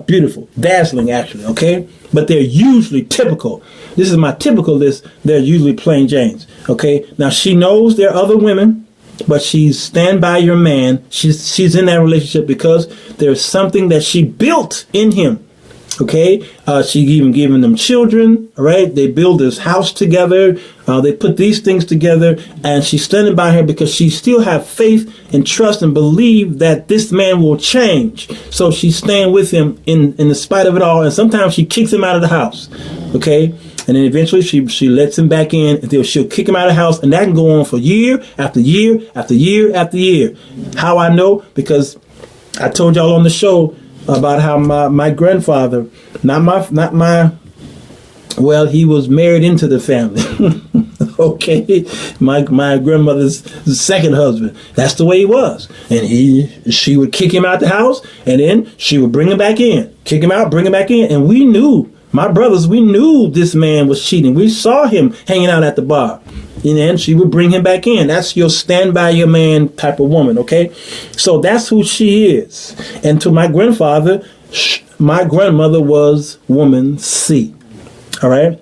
beautiful, dazzling actually, okay? But they're usually typical. This is my typical list. They're usually plain Janes, okay? Now she knows there are other women, but she's stand by your man. She's in that relationship because there's something that she built in him. Okay, she even giving them children. All right, they build this house together. They put these things together, and she's standing by her because she still have faith and trust and believe that this man will change. So she's staying with him in the spite of it all. And sometimes she kicks him out of the house. Okay. And then eventually she lets him back in until she'll kick him out of the house. And that can go on for year after year after year after year. How I know? Because I told y'all on the show about how my grandfather, well, he was married into the family. Okay. My grandmother's second husband. That's the way he was. And she would kick him out the house, and then she would bring him back in. Kick him out, bring him back in. And we knew. My brothers, we knew this man was cheating. We saw him hanging out at the bar. And then she would bring him back in. That's your stand by your man type of woman, okay? So that's who she is. And to my grandfather, my grandmother was woman C. All right?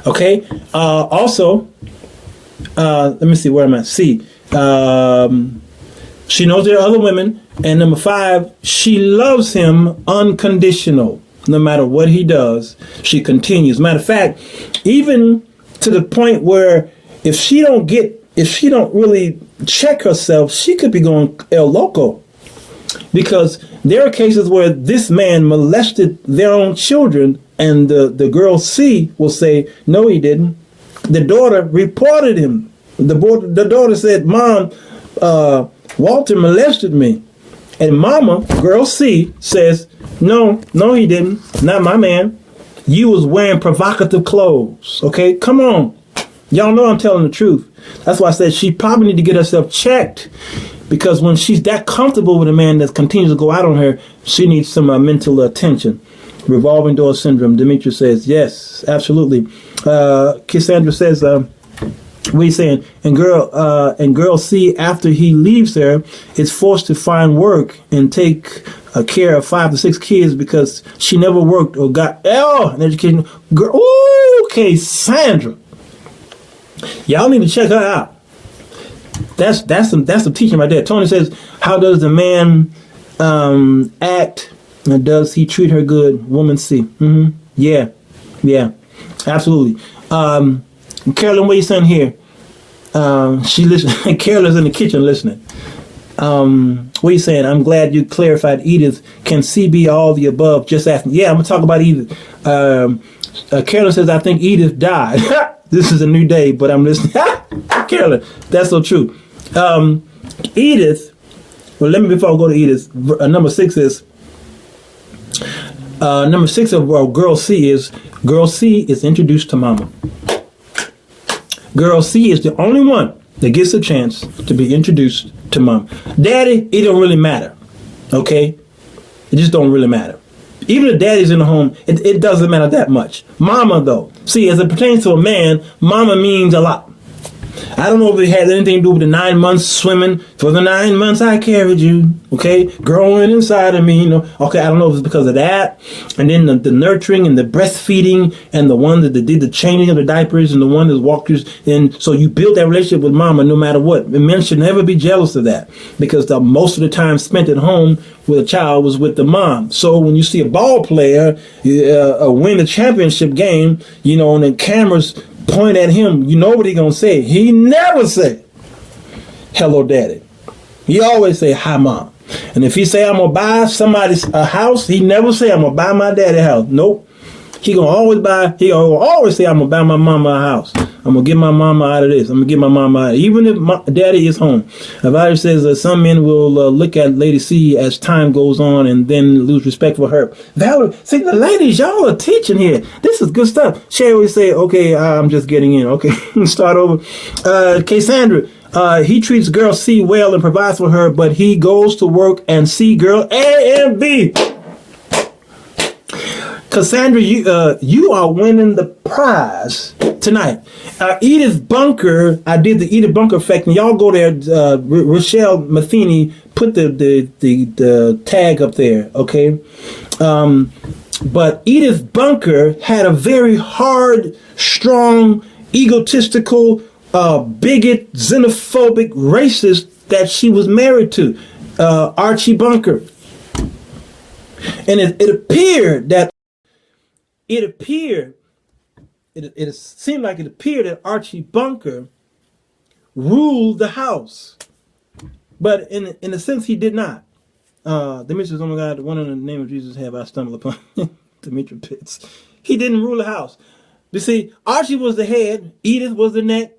Okay? Also, let me see, where am I? C. She knows there are other women. And number 5, she loves him unconditional. No matter what he does, she continues. Matter of fact, even to the point where if she don't really check herself, she could be going El Loco. Because there are cases where this man molested their own children, and the girl C will say, no, he didn't. The daughter reported him. The daughter said, Mom, Walter molested me. And Mama, girl C, says, no, he didn't. Not my man. You was wearing provocative clothes. Okay, come on. Y'all know I'm telling the truth. That's why I said she probably need to get herself checked, because when she's that comfortable with a man that continues to go out on her, she needs some mental attention. Revolving door syndrome. Demetria says, yes, absolutely. Cassandra says, what are you saying? And girl C, after he leaves her, is forced to find work and take care of 5 to 6 kids because she never worked or got an education. Girl, okay, Sandra, y'all need to check her out. That's some teaching right there. Tony says, how does the man act? And does he treat her good? Woman C. Yeah, absolutely. Carolyn, what are you saying here? She listen. Carolyn's in the kitchen listening. What are you saying? I'm glad you clarified. Edith, can C be all the above? Just asking. Yeah, I'm gonna talk about Edith. Carolyn says, I think Edith died. This is a new day, but I'm listening. Carolyn, that's so true. Edith. Well, let me before I go to Edith. Number 6 is. Number 6 of girl C is introduced to Mama. Girl C is the only one that gets a chance to be introduced to Mom. Daddy, it don't really matter. Okay? It just don't really matter. Even if daddy's in the home, it doesn't matter that much. Mama, though. See, as it pertains to a man, mama means a lot. I don't know if it had anything to do with the 9 months swimming. For the 9 months I carried you, okay, growing inside of me, Okay, I don't know if it's because of that, and then the nurturing and the breastfeeding, and the one that did the changing of the diapers, and the one that walked you. And so you build that relationship with mama no matter what. And men should never be jealous of that, because most of the time spent at home with a child was with the mom. So when you see a ball player win a championship game, and the cameras point at him, you know what he gonna say? He never say, hello, daddy. He always say, hi, mom. And if he say, I'm gonna buy somebody's a house, he never say, I'm gonna buy my daddy a house. Nope. He gonna always say, I'm gonna buy my mama a house. I'm gonna get my mama out of this. I'm gonna get my mama out. Even if my daddy is home. The Bible says that some men will look at Lady C as time goes on and then lose respect for her. Valerie, see, the ladies, y'all are teaching here. This is good stuff. She always say, okay, I'm just getting in. Okay, start over. Cassandra, he treats girl C well and provides for her, but he goes to work and see girl A and B. Cassandra, you are winning the prize tonight. Edith Bunker, I did the Edith Bunker effect, and y'all go there. Rochelle Matheny put the tag up there, okay? But Edith Bunker had a very hard, strong, egotistical, bigot, xenophobic racist that she was married to, Archie Bunker. And it appeared that it seemed like it appeared that Archie Bunker ruled the house, but in a sense he did not. Demetrius, oh my God, one in the name of Jesus have I stumbled upon. Demetrius Pitts. He didn't rule the house. You see, Archie was the head, Edith was the neck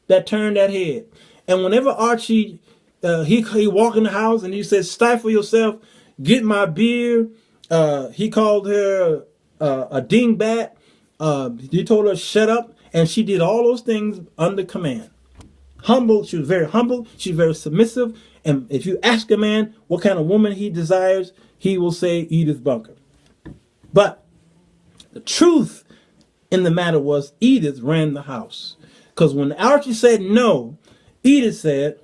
that turned that head. And whenever Archie he walked in the house and he said, "Stifle yourself, get my beer," he called her a dingbat. He told her shut up, and she did all those things under command. Humble, she was very humble. She's very submissive. And if you ask a man what kind of woman he desires, he will say Edith Bunker. But the truth in the matter was Edith ran the house, because when Archie said no, Edith said,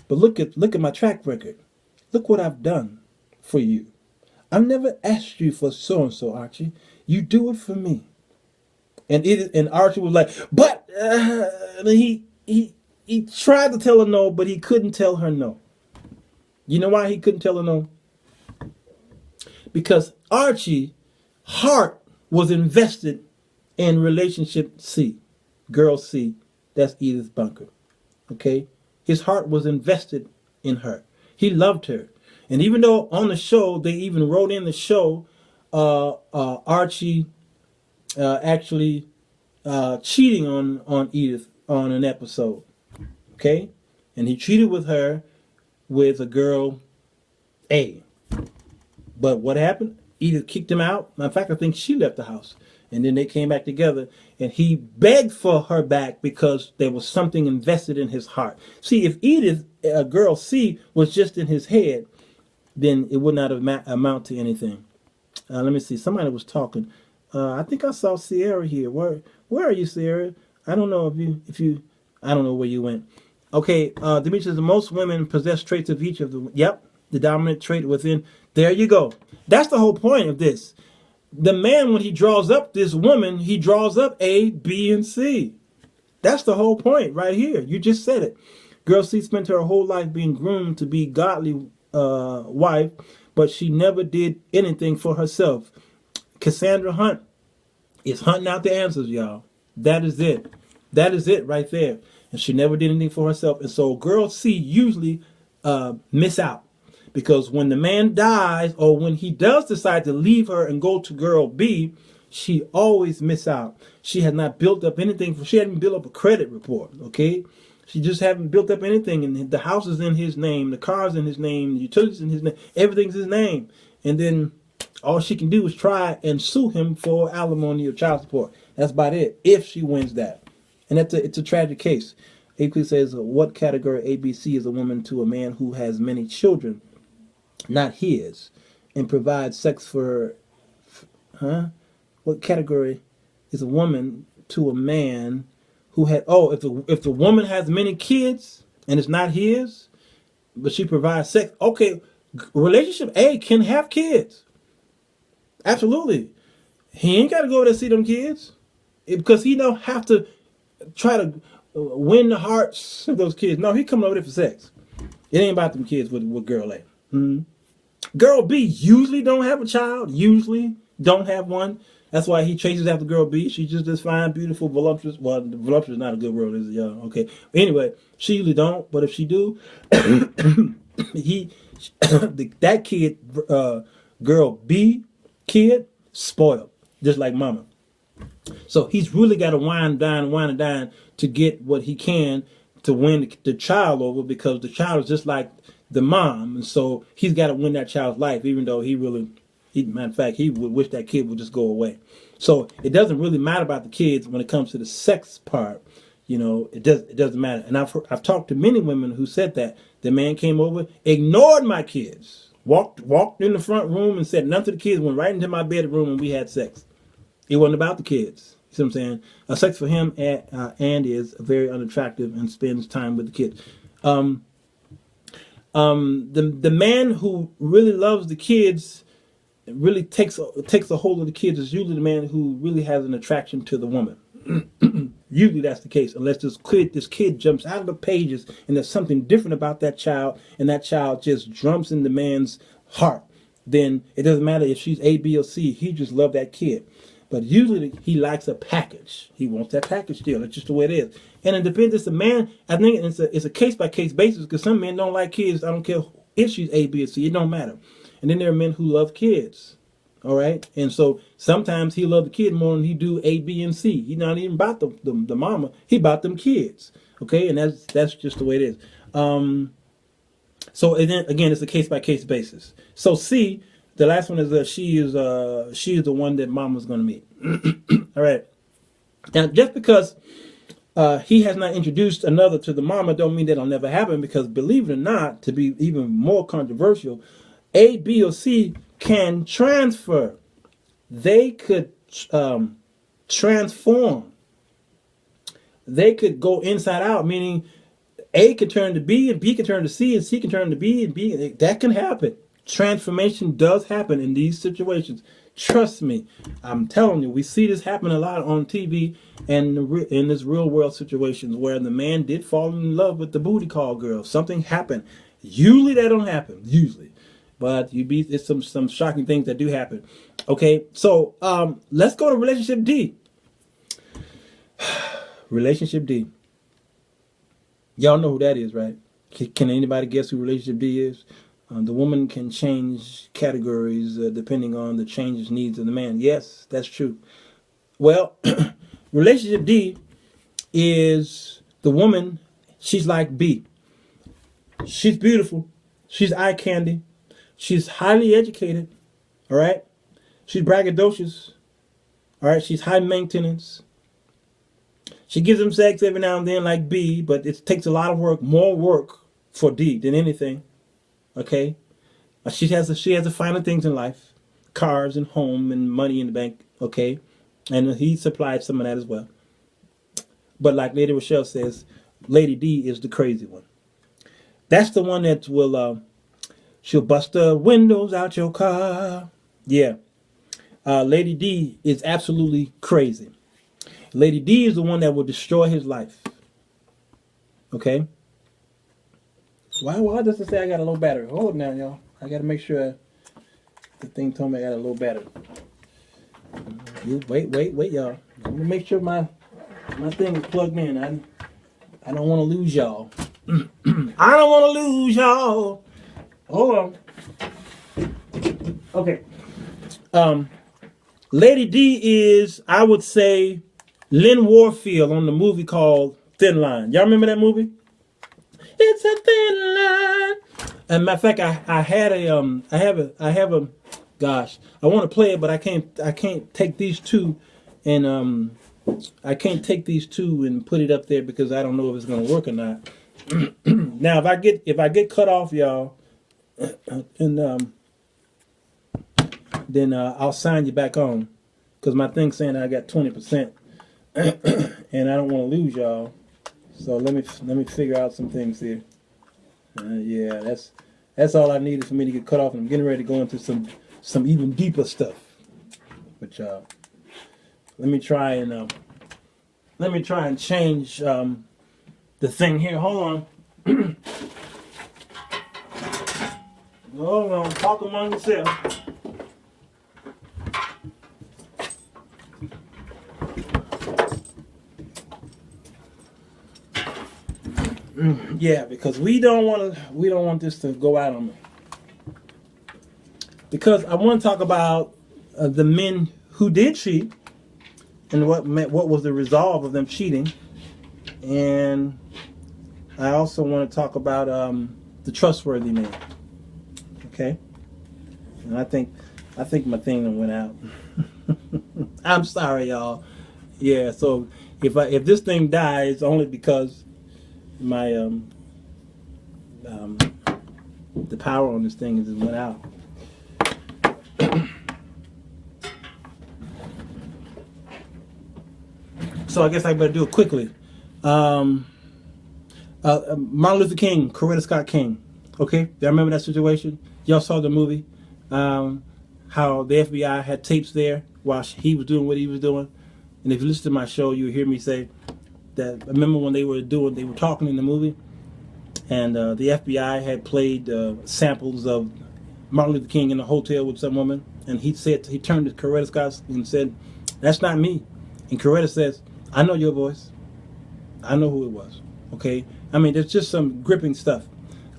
"But look at my track record. Look what I've done for you. I've never asked you for so and so, Archie. You do it for me." And Archie was like, "But he tried to tell her no, but he couldn't tell her no. You know why he couldn't tell her no? Because Archie's heart was invested in relationship C, girl C. That's Edith Bunker. Okay, his heart was invested in her. He loved her, and even though on the show they even wrote in the show, Archie actually cheating on Edith on an episode. Okay, and he cheated with her with a girl A. But what happened? Edith kicked him out. In fact, I think she left the house. And then they came back together, and he begged for her back because there was something invested in his heart. See, if Edith, girl C, was just in his head, then it would not amount to anything. Let me see. Somebody was talking. I think I saw Sierra here. Where are you, Sierra? I don't know if you. I don't know where you went. Okay, Demetrius, most women possess traits of each of the. Yep, the dominant trait within. There you go. That's the whole point of this. The man, when he draws up this woman, he draws up A, B, and C. That's the whole point right here. You just said it. Girl C spent her whole life being groomed to be godly wife, but she never did anything for herself. Cassandra Hunt is hunting out the answers, y'all. That is it. That is it right there. And she never did anything for herself. And so girl C usually miss out. Because when the man dies, or when he does decide to leave her and go to girl B, she always miss out. She had not built up anything. She hadn't built up a credit report, okay? She just haven't built up anything. And the house is in his name, the car's in his name, the utilities in his name, everything's his name. And then all she can do is try and sue him for alimony or child support. That's about it, if she wins that. And it's a tragic case. AP says, what category ABC is a woman to a man who has many children? Not his. and provide sex for, huh? What category is a woman to a man who had, oh, if the woman has many kids and it's not his, but she provides sex, okay, relationship A can have kids. Absolutely. He ain't got to go over there to see them kids because he don't have to try to win the hearts of those kids. No, he coming over there for sex. It ain't about them kids with girl A. Mm-hmm. Girl B usually don't have a child. Usually don't have one. That's why he chases after girl B. She's just this fine, beautiful, voluptuous. Well, voluptuous is not a good word, is it, y'all? Okay. But anyway, she usually don't. But if she do, that kid, girl B kid, spoiled, just like mama. So he's really got to wine and dine to get what he can to win the child over, because the child is just like the mom, and so he's got to win that child's life, even though matter of fact, he would wish that kid would just go away. So it doesn't really matter about the kids when it comes to the sex part. It doesn't matter. And I've talked to many women who said that the man came over, ignored my kids, walked in the front room and said nothing to the kids, went right into my bedroom and we had sex. It wasn't about the kids. You see what I'm saying? Sex for him and is very unattractive and spends time with the kids. The man who really loves the kids, really takes a hold of the kids, is usually the man who really has an attraction to the woman. Usually that's the case, unless this kid jumps out of the pages and there's something different about that child, and that child just jumps in the man's heart. Then it doesn't matter if she's A, B, or C. He just loves that kid. But usually he likes a package. He wants that package deal. That's just the way it is. And it depends. It's a man. I think it's a case by case basis, because some men don't like kids. I don't care if she's A, B, or C. It don't matter. And then there are men who love kids. All right. And so sometimes he love the kid more than he do A, B, and C. He's not even about the mama. He about them kids. Okay. And that's just the way it is. So and then again, it's a case by case basis. So C. The last one is she is the one that mama's going to meet. All right. Now, just because he has not introduced another to the mama, don't mean that'll never happen, because believe it or not, to be even more controversial, A, B, or C can transfer. They could transform. They could go inside out, meaning A could turn to B, and B could turn to C, and C can turn to B, and B. That can happen. Transformation does happen in these situations. Trust me, I'm telling you, we see this happen a lot on TV and in this real world situations where the man did fall in love with the booty call girl. Something happened. Usually that don't happen. Usually, but it's some shocking things that do happen. Okay, so let's go to relationship D. Relationship D. Y'all know who that is, right? Can anybody guess who relationship D is? The woman can change categories depending on the changes needs of the man. Yes, that's true. Well, relationship D is the woman. She's like B. She's beautiful. She's eye candy. She's highly educated. All right. She's braggadocious. All right. She's high maintenance. She gives him sex every now and then like B, but it takes a lot of work, more work for D than anything. Okay, she has the finer things in life, cars and home and money in the bank. Okay, and he supplied some of that as well. But like Lady Rochelle says, Lady D is the crazy one. That's the one that will she'll bust the windows out your car. Yeah, Lady D is absolutely crazy. Lady D is the one that will destroy his life. Okay. Why does it say I got a low battery? Hold on now, y'all. I got to make sure the thing told me I got a low battery. Wait, y'all. I'm going to make sure my thing is plugged in. I don't want to lose y'all. I don't want to lose y'all. Hold on. Okay. Lady D is, I would say, Lynn Warfield on the movie called Thin Line. Y'all remember that movie? It's a thin line. And matter of fact, I have a gosh, I want to play it, but I can't take these two and I can't take these two and put it up there because I don't know if it's gonna work or not. Now if I get cut off, y'all, and then I'll sign you back on, because my thing's saying I got 20%, and I don't want to lose y'all. So let me figure out some things here. Yeah, that's all I needed for me to get cut off, and I'm getting ready to go into some even deeper stuff. But let me try and change the thing here. Hold on. Hold on. Talk among yourselves. Yeah, because we don't want this to go out on me. Because I want to talk about the men who did cheat and what was the resolve of them cheating, and I also want to talk about the trustworthy man. Okay, and I think my thing went out. I'm sorry, y'all. Yeah, so if this thing dies, only because my the power on this thing just went out. So I guess I better do it quickly. Martin Luther King, Coretta Scott King. Okay, y'all remember that situation? Y'all saw the movie, how the FBI had tapes there while he was doing what he was doing. And if you listen to my show, you'll hear me say that. I remember when they were talking in the movie, and the FBI had played samples of Martin Luther King in a hotel with some woman, and he turned to Coretta Scott and said, "That's not me." And Coretta says, "I know your voice. I know who it was." Okay, I mean, there's just some gripping stuff.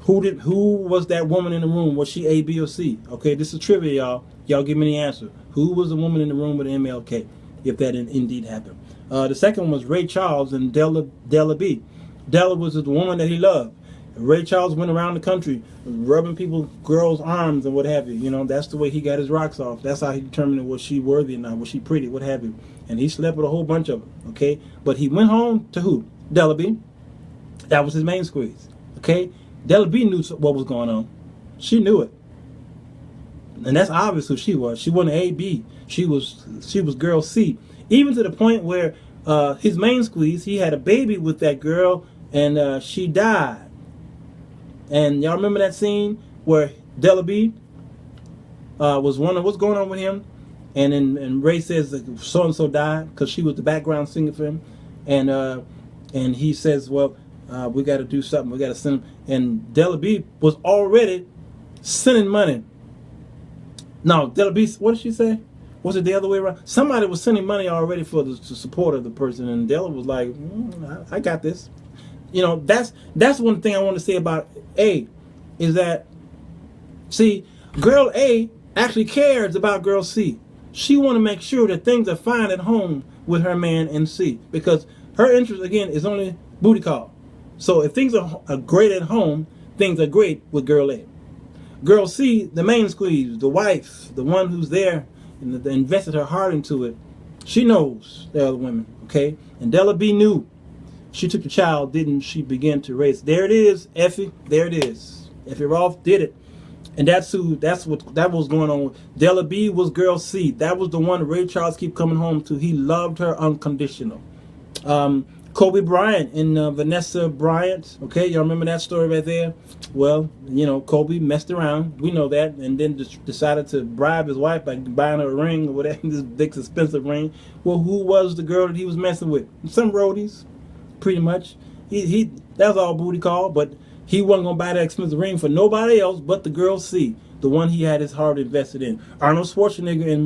Who was that woman in the room? Was she A, B, or C? Okay, this is trivia, y'all. Y'all give me the answer. Who was the woman in the room with MLK, if that indeed happened? The second one was Ray Charles and Della B. Della was the woman that he loved. Ray Charles went around the country rubbing girls' arms and what have you. You know, that's the way he got his rocks off. That's how he determined was she worthy or not, was she pretty, what have you. And he slept with a whole bunch of them, okay? But he went home to who? Della B. That was his main squeeze, okay? Della B knew what was going on. She knew it. And that's obvious who she was. She wasn't A, B. She was girl C. Even to the point where his main squeeze, he had a baby with that girl, and she died. And y'all remember that scene where Della B was wondering what's going on with him, and Ray says that so and so died because she was the background singer for him, and he says, well, we got to do something. We got to send him. And Della B was already sending money. No, Della B, what did she say? Was it the other way around? Somebody was sending money already for the support of the person, and Della was like, I got this. You know, that's one thing I want to say about A, is that, see, girl A actually cares about girl C. She want to make sure that things are fine at home with her man in C, because her interest, again, is only booty call. So if things are great at home, things are great with girl A. Girl C, the main squeeze, the wife, the one who's there and invested her heart into it, she knows the other women, okay? And Della B knew. She took the child, didn't she begin to raise? There it is, Effie. There it is. Effie Rolfe did it. And that was going on with Della B was girl C. That was the one Ray Charles keep coming home to. He loved her unconditional. Kobe Bryant and Vanessa Bryant. Okay, y'all remember that story right there? Well, you know, Kobe messed around. We know that. And then decided to bribe his wife by buying her a ring or whatever, this big expensive ring. Well, who was the girl that he was messing with? Some roadies, pretty much. That was all booty call, but he wasn't going to buy that expensive ring for nobody else but the girl C, the one he had his heart invested in. Arnold Schwarzenegger and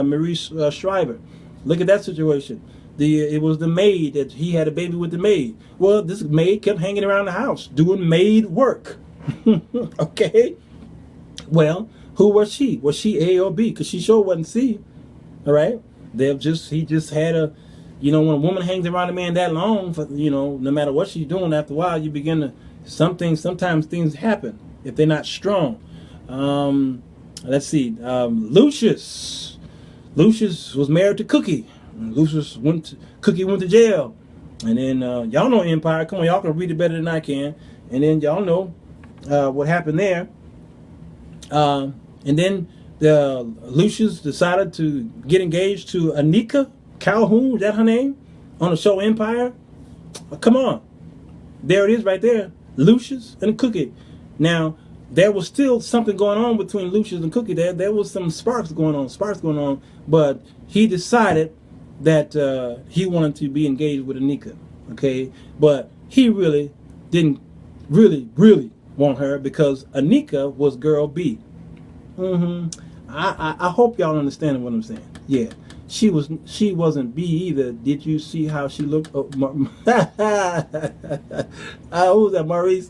Marie Shriver. Look at that situation. It was the maid that he had a baby with the maid. Well, this maid kept hanging around the house doing maid work. Okay. Well, who was she? Was she A or B? Because she sure wasn't C. All right. He just had a, you know, when a woman hangs around a man that long, for, you know, no matter what she's doing, after a while you begin to, sometimes things happen if they're not strong. Let's see. Lucius was married to Cookie. Cookie went to jail, and then y'all know Empire. Come on, y'all can read it better than I can. And then y'all know what happened there. And then Lucius decided to get engaged to Anika Calhoun, is that her name? On the show Empire. Come on. There it is right there. Lucius and Cookie. Now, there was still something going on between Lucius and Cookie. There was some sparks going on, but he decided that he wanted to be engaged with Anika. Okay? But he really didn't really want her because Anika was girl B. I hope y'all understand what I'm saying. Yeah. She wasn't B either. Did you see how she looked? Oh, who was that, Maurice?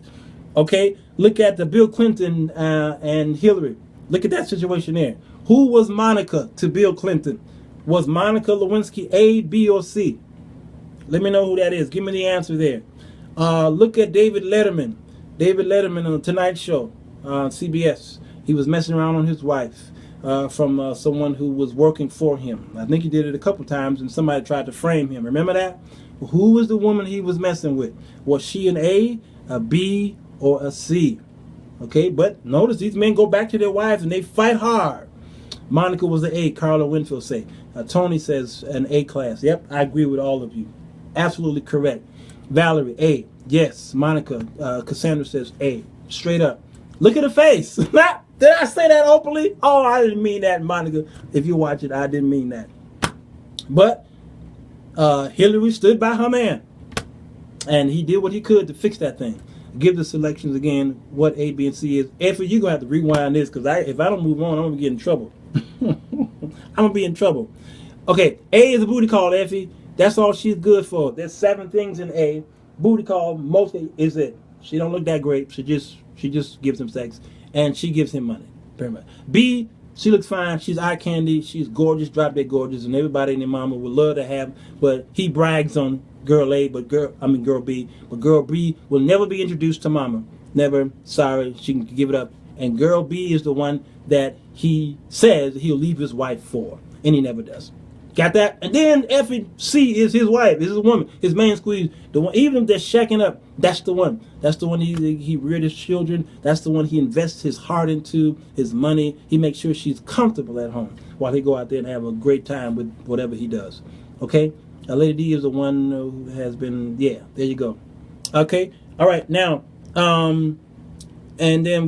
Okay, look at the Bill Clinton and Hillary. Look at that situation there. Who was Monica to Bill Clinton? Was Monica Lewinsky A, B, or C? Let me know who that is. Give me the answer there. Look at David Letterman. David Letterman on the Tonight Show, CBS. He was messing around on his wife. From someone who was working for him. I think he did it a couple times, and somebody tried to frame him. Remember that? Who was the woman he was messing with? Was she an A, B, or a C? Okay, but notice these men go back to their wives and they fight hard. Monica was an A, Carla Winfield say. Tony says an A class. Yep, I agree with all of you. Absolutely correct. Valerie, A. Yes. Monica, Cassandra says A. Straight up. Look at her face. Did I say that openly? Oh, I didn't mean that, Monica. If you watch it, I didn't mean that. But Hillary stood by her man. And he did what he could to fix that thing. Give the selections again, what A, B, and C is. Effie, you're going to have to rewind this because if I don't move on, I'm going to get in trouble. I'm going to be in trouble. Okay, A is a booty call, Effie. That's all she's good for. There's 7 things in A. Booty call, mostly is it. She don't look that great. She just gives him sex. And she gives him money, pretty much. B, she looks fine. She's eye candy. She's gorgeous, drop dead gorgeous, and everybody and their mama would love to have. But he brags on girl A, girl B. But girl B will never be introduced to mama. Never. Sorry, she can give it up. And girl B is the one that he says he'll leave his wife for, and he never does. Got that? And then C is his wife, is his woman, his man squeeze. The one, even if they're shacking up, that's the one. That's the one he reared his children. That's the one he invests his heart into, his money. He makes sure she's comfortable at home while he go out there and have a great time with whatever he does. Okay? Lady D is the one who has been, yeah, there you go. Okay? All right, now, and then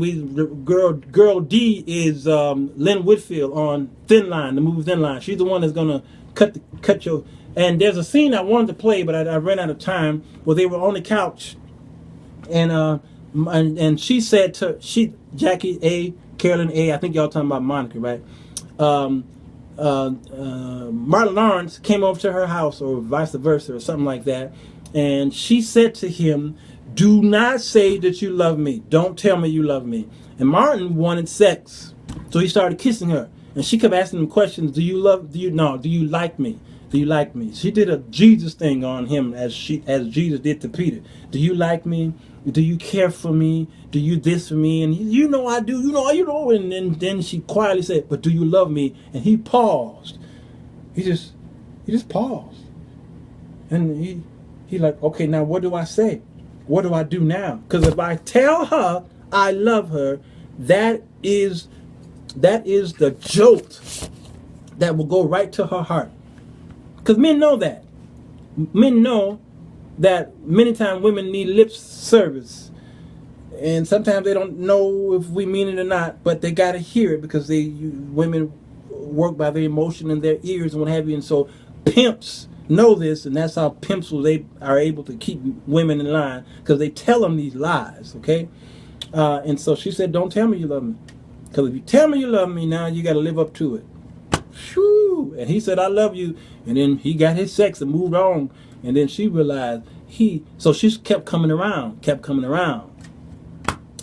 girl D is Lynn Whitfield on Thin Line, the movie Thin Line. She's the one that's gonna cut your. And there's a scene I wanted to play, but I ran out of time. Where they were on the couch, and she said to Jackie A, Carolyn A. I think y'all talking about Monica, right? Martin Lawrence came over to her house, or vice versa, or something like that, and she said to him, "Do not say that you love me. Don't tell me you love me." And Martin wanted sex, so he started kissing her, and she kept asking him questions. Do you like me? Do you like me? She did a Jesus thing on him as Jesus did to Peter. Do you like me? Do you care for me? Do you this for me? And he, I do. And then she quietly said, "But do you love me?" And he paused. He just paused, and he like, okay, now what do I say? What do I do now? Because if I tell her I love her, that is the jolt that will go right to her heart. Because men know that. Men know that many times women need lip service. And sometimes they don't know if we mean it or not, but they got to hear it because women work by their emotion and their ears and what have you. And so pimps know this, and that's how pimps are able to keep women in line, because they tell them these lies, okay? And so she said, "Don't tell me you love me, because if you tell me you love me, now you got to live up to it." Whew. And he said, "I love you," and then he got his sex and moved on. And then she realized so she kept coming around,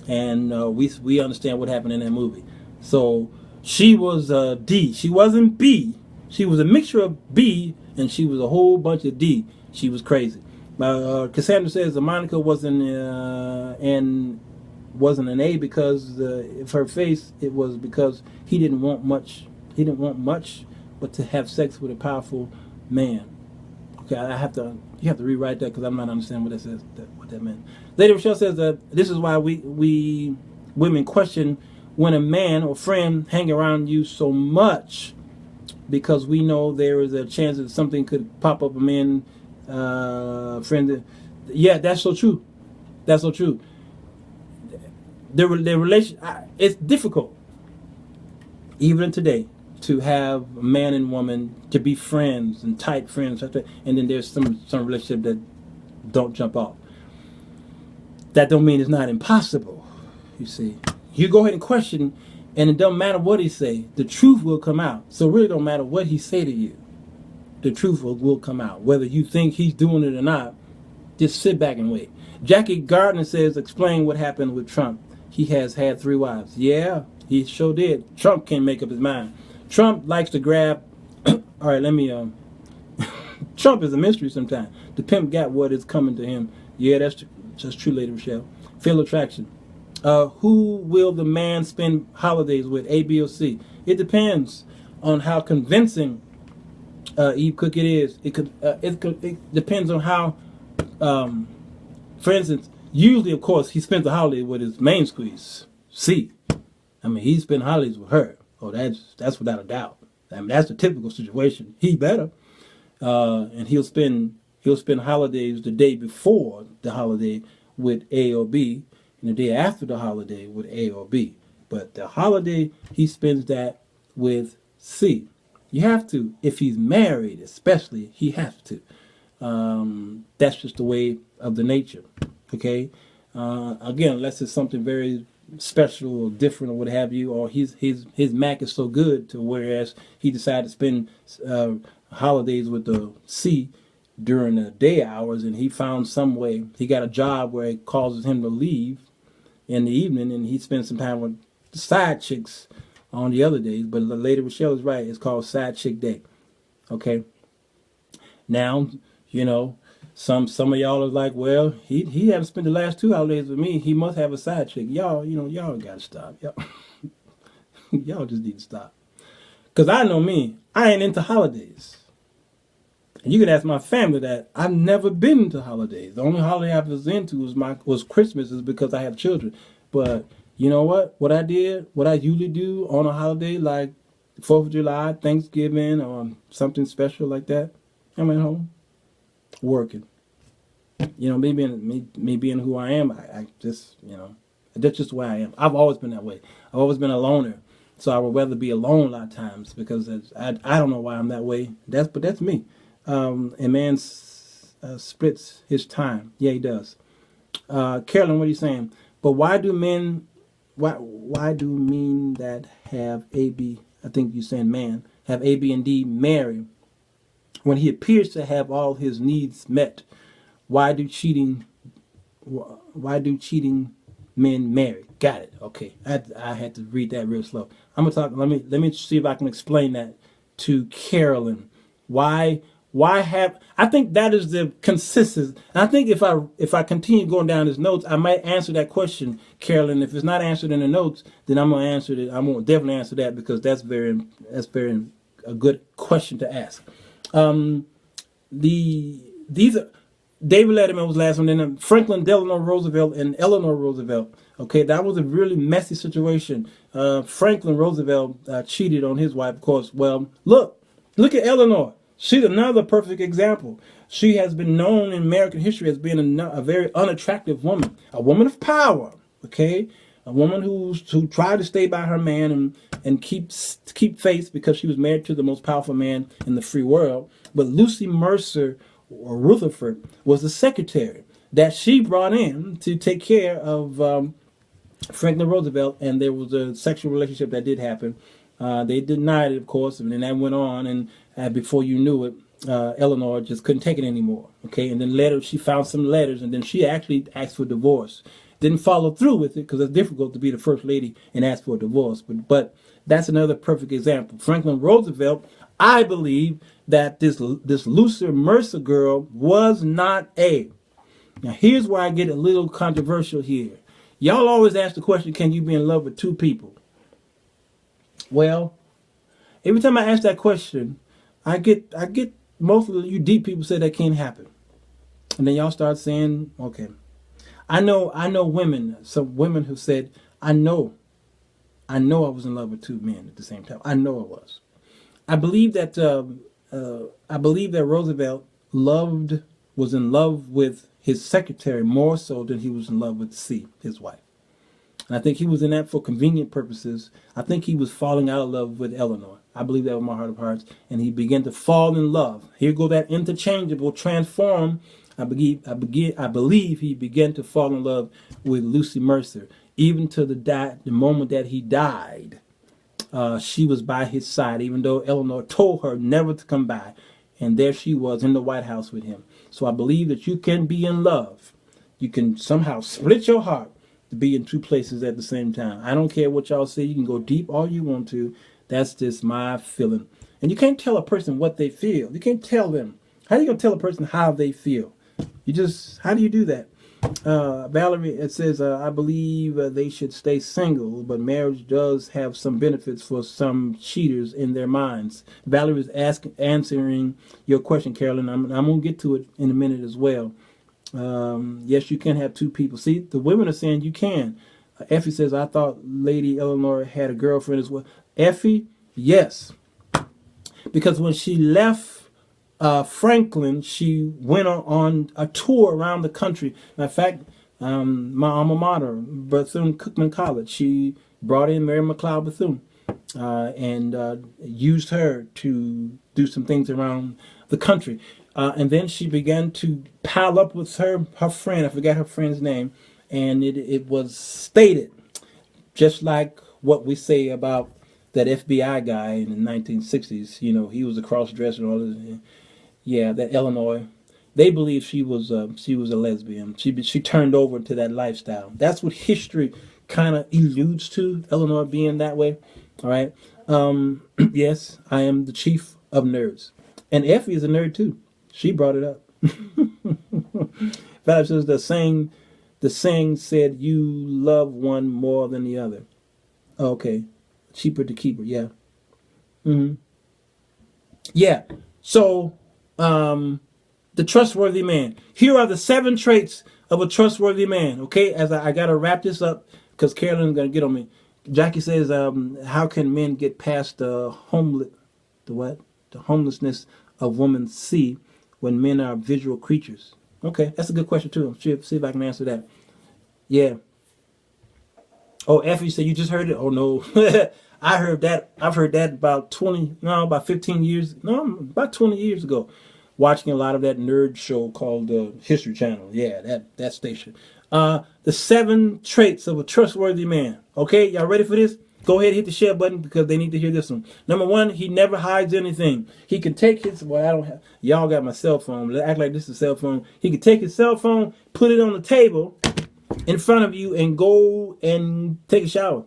and we understand what happened in that movie. So she was D. She wasn't B. She was a mixture of B, and she was a whole bunch of D. She was crazy. Cassandra says that Monica wasn't an A because of her face. It was because he didn't want much. He didn't want much, but to have sex with a powerful man. Okay, you have to rewrite that because I'm not understanding what that says. What that meant. Lady Rochelle says that this is why we women question when a man or friend hang around you so much, because we know there is a chance that something could pop up. A man, friend, yeah, that's so true. That's so true. The relation, it's difficult even today to have a man and woman to be friends and tight friends, and then there's some relationship that don't jump off. That don't mean it's not impossible. You see, you go ahead and question, and it don't matter what he say, the truth will come out. So it really don't matter what he say to you, the truth will come out. Whether you think he's doing it or not, just sit back and wait. Jackie Gardner says, explain what happened with Trump. He has had 3 wives. Yeah, he sure did. Trump can't make up his mind. Trump likes to grab. All right, let me. Trump is a mystery sometimes. The pimp got what is coming to him. Yeah, that's true, Lady Rochelle. Fatal attraction. Who will the man spend holidays with? A, B, or C? It depends on how convincing Eve Cook it is. It depends on how. For instance, usually, of course, he spends the holiday with his main squeeze. C. I mean, he spent holidays with her. Oh, that's without a doubt. I mean, that's the typical situation. He better, and he'll spend holidays the day before the holiday with A or B, and the day after the holiday with A or B. But the holiday, he spends that with C. You have to, if he's married, especially, he has to. That's just the way of the nature. Okay. Again, unless it's something very special or different or what have you, or his Mac is so good to whereas he decided to spend holidays with the C during the day hours, and he found some way. He got a job where it causes him to leave in the evening, and he spends some time with the side chicks on the other days. But Lady Rochelle is right. It's called Side Chick Day. Okay. Now, you know, some of y'all are like, well, he had to spend the last 2 holidays with me. He must have a side chick. Y'all, y'all gotta stop. Y'all, y'all just need to stop. Cause I know me, I ain't into holidays. And you can ask my family that. I've never been to holidays. The only holiday I was into was Christmas, is because I have children. But you know what? What I usually do on a holiday like 4th of July, Thanksgiving, or something special like that, I'm at home working. You know, me being who I am, I just, that's just the way I am. I've always been that way. I've always been a loner. So I would rather be alone a lot of times, because I don't know why I'm that way. But that's me. A man splits his time. Yeah, he does. Carolyn, what are you saying? But why do men that have A, B, I think you're saying man, have A, B, and D marry when he appears to have all his needs met? Why do cheating men marry? Got it. Okay. I had to read that real slow. I'm gonna talk. Let me see if I can explain that to Carolyn. Why have, I think that is the consistency. I think if I continue going down his notes, I might answer that question, Carolyn. If it's not answered in the notes, then I'm gonna answer it. I'm gonna definitely answer that, because that's very a good question to ask. These are David Letterman was last one, then Franklin Delano Roosevelt and Eleanor Roosevelt. Okay, that was a really messy situation. Franklin Roosevelt cheated on his wife, of course. Well, look at Eleanor. She's another perfect example. She has been known in American history as being a very unattractive woman, a woman of power. Okay, a woman who tried to stay by her man and keep faith, because she was married to the most powerful man in the free world. But Lucy Mercer, or Rutherford, was the secretary that she brought in to take care of Franklin Roosevelt, and there was a sexual relationship that did happen. They denied it, of course, and then that went on, and before you knew it, Eleanor just couldn't take it anymore. Okay, and then later she found some letters, and then she actually asked for divorce. Didn't follow through with it, because it's difficult to be the first lady and ask for a divorce. But that's another perfect example. Franklin Roosevelt, I believe that this Lucy Mercer girl was not A. Now here's where I get a little controversial here. Y'all always ask the question, can you be in love with 2 people? Well, every time I ask that question, I get most of you deep people say that can't happen. And then y'all start saying, okay. I know women, some women who said, I know I know I was in love with two men at the same time. I know I was. I believe that Roosevelt was in love with his secretary more so than he was in love with C, his wife. And I think he was in that for convenient purposes. I think he was falling out of love with Eleanor. I believe that with my heart of hearts. And he began to fall in love. Here go that interchangeable transform. I believe he began to fall in love with Lucy Mercer. Even to the moment that he died, she was by his side, even though Eleanor told her never to come by. And there she was in the White House with him. So I believe that you can be in love. You can somehow split your heart to be in two places at the same time. I don't care what y'all say. You can go deep all you want to. That's just my feeling. And you can't tell a person what they feel. You can't tell them. How are you going to tell a person how they feel? How do you do that? Valerie, it says, I believe they should stay single, but marriage does have some benefits for some cheaters in their minds. Valerie is answering your question, Carolyn. I'm going to get to it in a minute as well. Yes, you can have two people. See, the women are saying you can. Effie says, I thought Lady Eleanor had a girlfriend as well. Effie, yes. Because when she left Franklin, she went on a tour around the country. Matter of fact, my alma mater, Bethune-Cookman College, she brought in Mary McLeod Bethune and used her to do some things around the country. And then she began to pile up with her friend. I forgot her friend's name. And it was stated, just like what we say about that FBI guy in the 1960s. You know, he was a cross-dresser and all this. Yeah, that Illinois. They believe she was a lesbian. She turned over to that lifestyle. That's what history kind of alludes to, Eleanor being that way. All right. Yes, I am the chief of nerds. And Effie is a nerd too. She brought it up. Valerie says the saying said you love one more than the other. Okay. Cheaper to keep her, yeah. Mm-hmm. Yeah. So the trustworthy man. Here are the 7 traits of a trustworthy man. Okay, as I gotta wrap this up because Carolyn's gonna get on me. Jackie says, how can men get past the homelessness of women see when men are visual creatures? Okay, that's a good question too. See if I can answer that. Yeah. Oh, Effie said you just heard it. Oh no, I heard that. I've heard that about 15 years. No, about 20 years ago. Watching a lot of that nerd show called History Channel. Yeah, that station. The 7 traits of a trustworthy man. Okay, y'all ready for this? Go ahead and hit the share button because they need to hear this one. Number 1, he never hides anything. He can take his, well, I don't have, y'all got my cell phone. Let's act like this is a cell phone. He can take his cell phone, put it on the table in front of you and go and take a shower.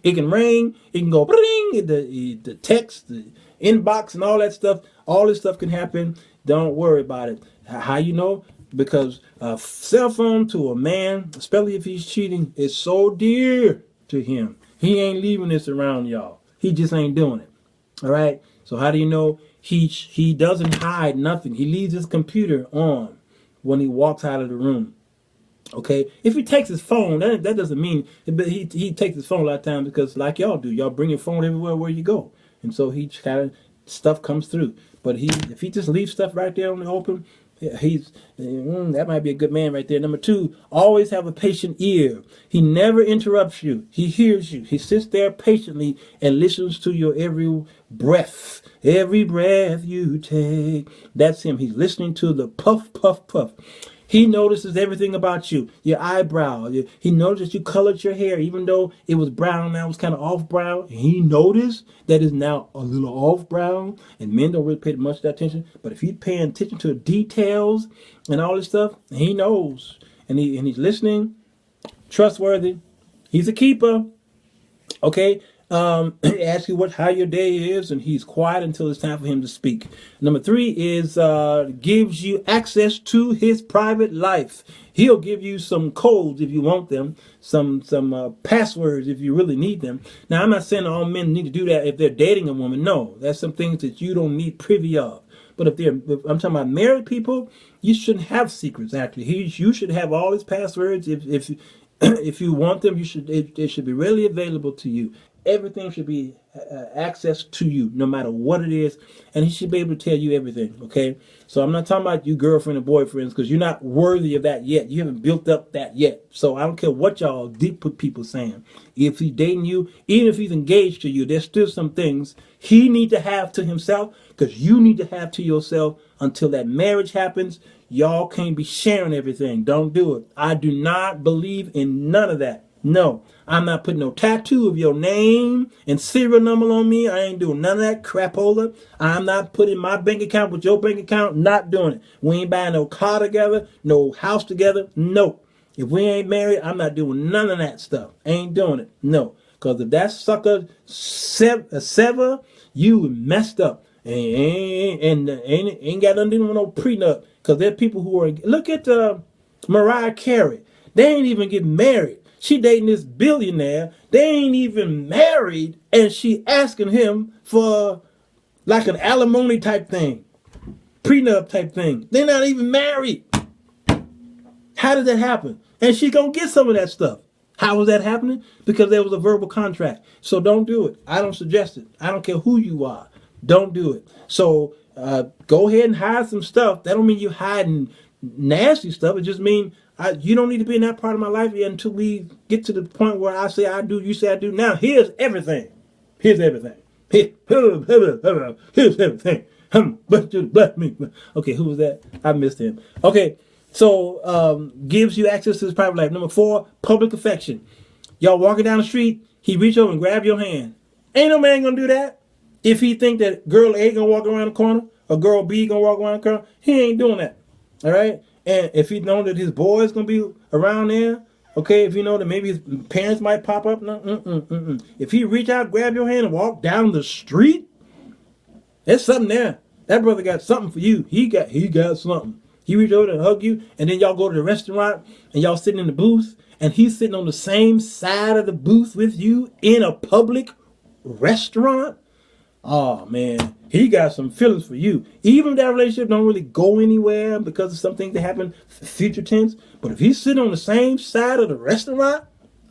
It can ring, it can go bling, the text, the inbox and all that stuff. All this stuff can happen. Don't worry about it. How you know? Because a cell phone to a man, especially if he's cheating, is so dear to him. He ain't leaving this around y'all. He just ain't doing it. All right? So how do you know? He doesn't hide nothing. He leaves his computer on when he walks out of the room. Okay, if he takes his phone, that doesn't mean, but he takes his phone a lot of times because like y'all do, y'all bring your phone everywhere where you go, and so he kind of stuff comes through. But if he just leaves stuff right there on the open, that might be a good man right there. Number 2, always have a patient ear. He never interrupts you. He hears you. He sits there patiently and listens to your every breath you take. That's him. He's listening to the puff, puff, puff. He notices everything about you, your eyebrow. He noticed you colored your hair, even though it was brown, now it's kind of off brown. He noticed that it's now a little off brown, and men don't really pay much attention. But if he's paying attention to the details and all this stuff, he knows, and he's listening. Trustworthy. He's a keeper. Okay. Ask you how your day is, and he's quiet until it's time for him to speak. Number 3 is gives you access to his private life. He'll give you some codes if you want them, some passwords if you really need them. Now, I'm not saying all men need to do that if they're dating a woman. No, that's some things that you don't need privy of. But if I'm talking about married people, you shouldn't have secrets. Actually, you should have all his passwords. If you want them, it should be readily available to you. Everything should be access to you, no matter what it is, and he should be able to tell you everything. Okay, so I'm not talking about you girlfriend and boyfriends, because you're not worthy of that yet. You haven't built up that yet. So I don't care what y'all deep people saying. If he's dating you, even if he's engaged to you, there's still some things he need to have to himself, because you need to have to yourself until that marriage happens. Y'all can't be sharing everything. Don't do it. I do not believe in none of that. No, I'm not putting no tattoo of your name and serial number on me. I ain't doing none of that crapola. I'm not putting my bank account with your bank account. Not doing it. We ain't buying no car together, no house together. No. If we ain't married, I'm not doing none of that stuff. Ain't doing it. No. Because if that sucker sever, you messed up. And ain't got nothing to do with no prenup. Because there are people who are... Look at Mariah Carey. They ain't even get married. She dating this billionaire. They ain't even married, and she asking him for like an alimony type thing, prenup type thing. They're not even married. How did that happen? And she gonna get some of that stuff. How was that happening? Because there was a verbal contract. So don't do it. I don't suggest it. I don't care who you are. Don't do it. So go ahead and hide some stuff. That don't mean you're hiding nasty stuff. It just means you don't need to be in that part of my life yet until we get to the point where I say I do, you say I do. Now, here's everything. Here's everything. Here's everything. Bless me. Okay, who was that? I missed him. Okay, so gives you access to his private life. Number 4, public affection. Y'all walking down the street, he reach over and grab your hand. Ain't no man gonna do that. If he think that girl A gonna walk around the corner or girl B gonna walk around the corner, he ain't doing that. All right? And if he know that his boy is going to be around there, okay, if you know that maybe his parents might pop up, if he reach out, grab your hand and walk down the street, there's something there. That brother got something for you. He got something. He reach over and hug you, and then y'all go to the restaurant, and y'all sitting in the booth, and he's sitting on the same side of the booth with you in a public restaurant. Oh, man, he got some feelings for you. Even if that relationship don't really go anywhere because of something that happened, future tense. But if he's sitting on the same side of the restaurant,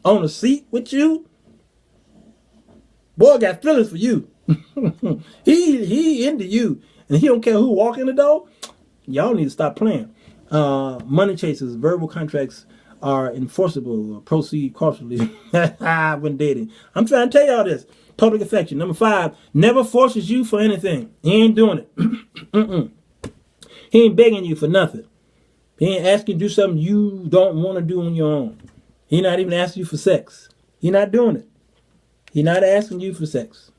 on a seat with you, boy got feelings for you. he into you. And he don't care who walk in the door. Y'all need to stop playing. Money chasers, verbal contracts are enforceable. Proceed cautiously when dating. I'm trying to tell y'all this. Public affection. Number 5, never forces you for anything. He ain't doing it. He ain't begging you for nothing. He ain't asking you to do something you don't want to do on your own. He not even asking you for sex. He not doing it. He not asking you for sex.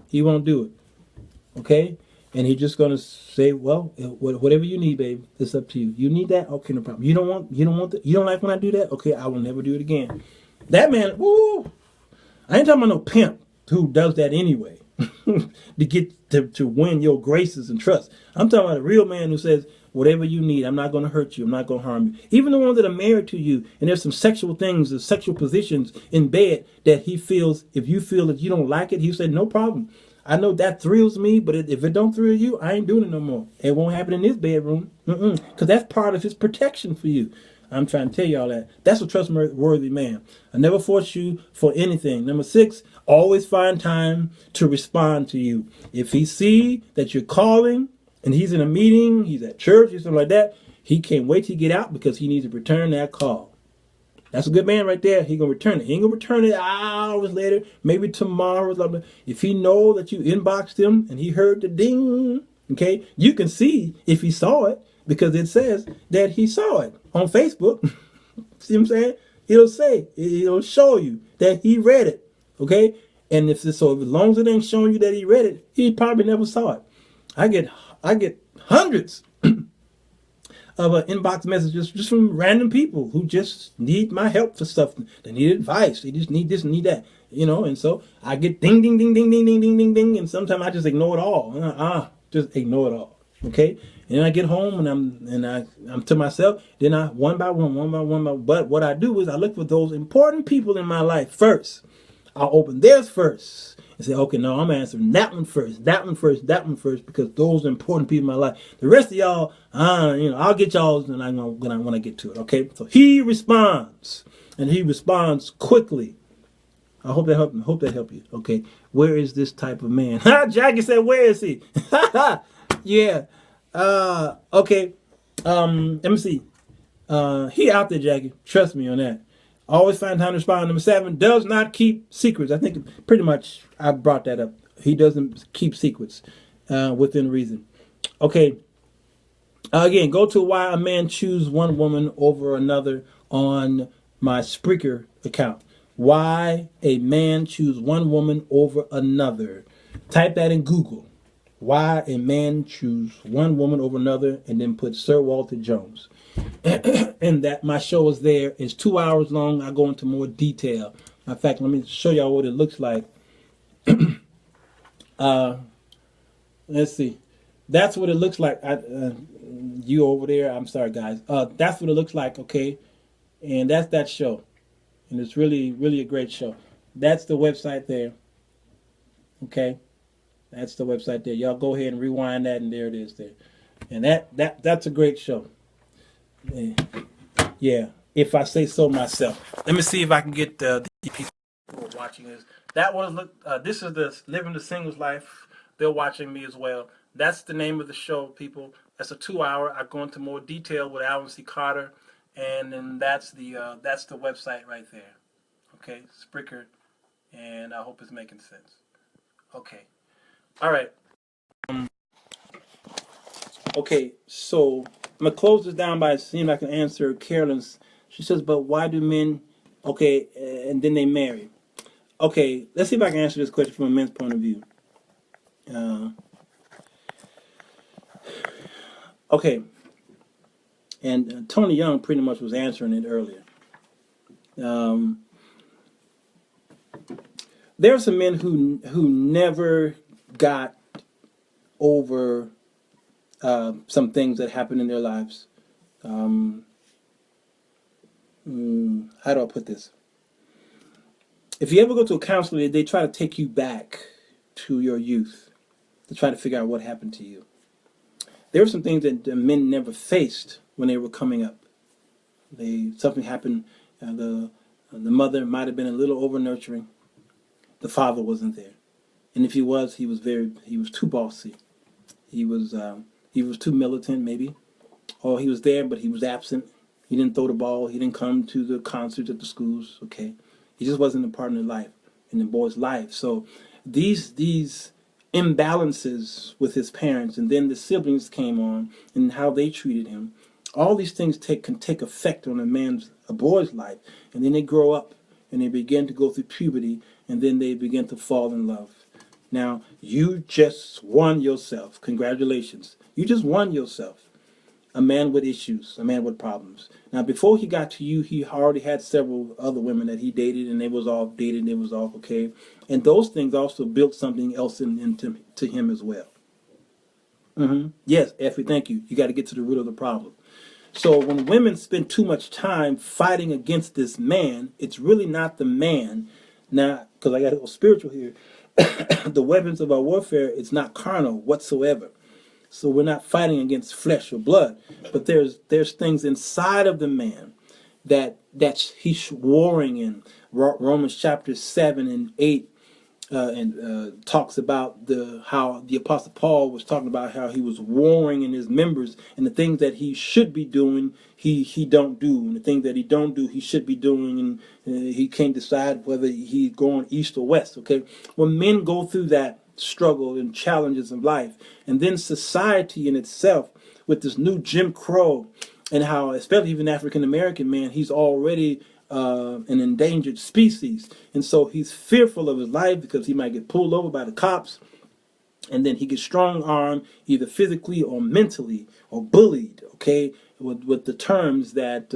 He won't do it. Okay? And he's just gonna say, well, whatever you need, babe, it's up to you. You need that? Okay, no problem. You don't like when I do that? Okay, I will never do it again. That man, woo! I ain't talking about no pimp who does that anyway to get to win your graces and trust. I'm talking about a real man who says, whatever you need, I'm not going to hurt you, I'm not going to harm you. Even the ones that are married to you, and there's some sexual things, the sexual positions in bed that he feels, if you feel that you don't like it, he said, no problem. I know that thrills me, but if it don't thrill you, I ain't doing it no more. It won't happen in this bedroom, because that's part of his protection for you. I'm trying to tell y'all that. That's a trustworthy man. I never force you for anything. Number 6, always find time to respond to you. If he see that you're calling and he's in a meeting, he's at church or something like that, he can't wait to get out because he needs to return that call. That's a good man right there. He gonna return it. He ain't gonna return it hours later, maybe tomorrow. If he know that you inboxed him and he heard the ding, okay, you can see if he saw it because it says that he saw it on Facebook. See what I'm saying? It'll show you that he read it. Okay? And if as long as it ain't showing you that he read it, he probably never saw it. I get hundreds of inbox messages just from random people who just need my help for stuff. They need advice. They just need this and need that. And so I get ding, ding, ding, ding, ding, ding, ding, ding, ding, and sometimes I just ignore it all. Just ignore it all. Okay? And then I get home and I'm to myself. Then I one by one. But what I do is I look for those important people in my life first. I'll open theirs first and say, okay, no, I'm answering that one first, because those are important people in my life. The rest of y'all, I'll get y'all when I get to it. Okay, so he responds. and he responds quickly. I hope that help you. Okay, where is this type of man? Jackie said, "Where is he?" Yeah. Okay. Let me see. He out there, Jackie. Trust me on that. Always find time to respond. Number 7, does not keep secrets. I think pretty much I brought that up. He doesn't keep secrets within reason. Okay. Again, go to why a man choose one woman over another on my Spreaker account. Why a man choose one woman over another. Type that in Google. Why a man choose one woman over another, and then put Sir Walter Jones. And that my show is there. It's 2 hours long. I go into more detail. In fact, let me show y'all what it looks like. Let's see. That's what it looks like. You over there. I'm sorry, guys. That's what it looks like. Okay, and that's that show, and it's really, really a great show. That's the website there. Okay, that's the website there. Y'all go ahead and rewind that, and there it is there. And that's a great show. Yeah, if I say so myself. Let me see if I can get the people who are watching this. That was look. This is the Living the Singles Life. They're watching me as well. That's the name of the show, people. That's a 2-hour. I go into more detail with Alan C. Carter, and then that's the website right there. Okay, Spreaker, and I hope it's making sense. Okay, all right. Okay, so I'm gonna close this down by seeing if I can answer Carolyn's. She says, "But why do men?" Okay, and then they marry. Okay, let's see if I can answer this question from a men's point of view. Okay, and Tony Young pretty much was answering it earlier. There are some men who never got over some things that happened in their lives. How do I put this? If you ever go to a counselor, they try to take you back to your youth to try to figure out what happened to you. There were some things that the men never faced when they were coming up. Something happened. The mother might have been a little over nurturing. The father wasn't there, and if he was too bossy. He was too militant, maybe, or he was there but he was absent. He didn't throw the ball. He didn't come to the concerts at the schools. Okay, he just wasn't a part of the life in the boy's life. So these imbalances with his parents, and then the siblings came on and how they treated him. All these things can take effect on a boy's life, and then they grow up and they begin to go through puberty, and then they begin to fall in love. Now, you just won yourself. Congratulations. You just won yourself. A man with issues, a man with problems. Now, before he got to you, he already had several other women that he dated, and they was all dated, and it was all okay. And those things also built something else into him as well. Yes, Effie, thank you. You got to get to the root of the problem. So when women spend too much time fighting against this man, it's really not the man. Now, because I got to go spiritual here, the weapons of our warfare, it's not carnal whatsoever. So we're not fighting against flesh or blood, but there's things inside of the man that he's warring in. Romans chapter 7 and 8 talks about how the Apostle Paul was talking about how he was warring in his members, and the things that he should be doing he don't do, and the things that he don't do he should be doing, and he can't decide whether he's going east or west. Okay, when men go through that struggle and challenges of life, and then society in itself with this new Jim Crow, and how especially even African American man, he's already an endangered species, and so he's fearful of his life because he might get pulled over by the cops, and then he gets strong-armed either physically or mentally or bullied, okay, with the terms that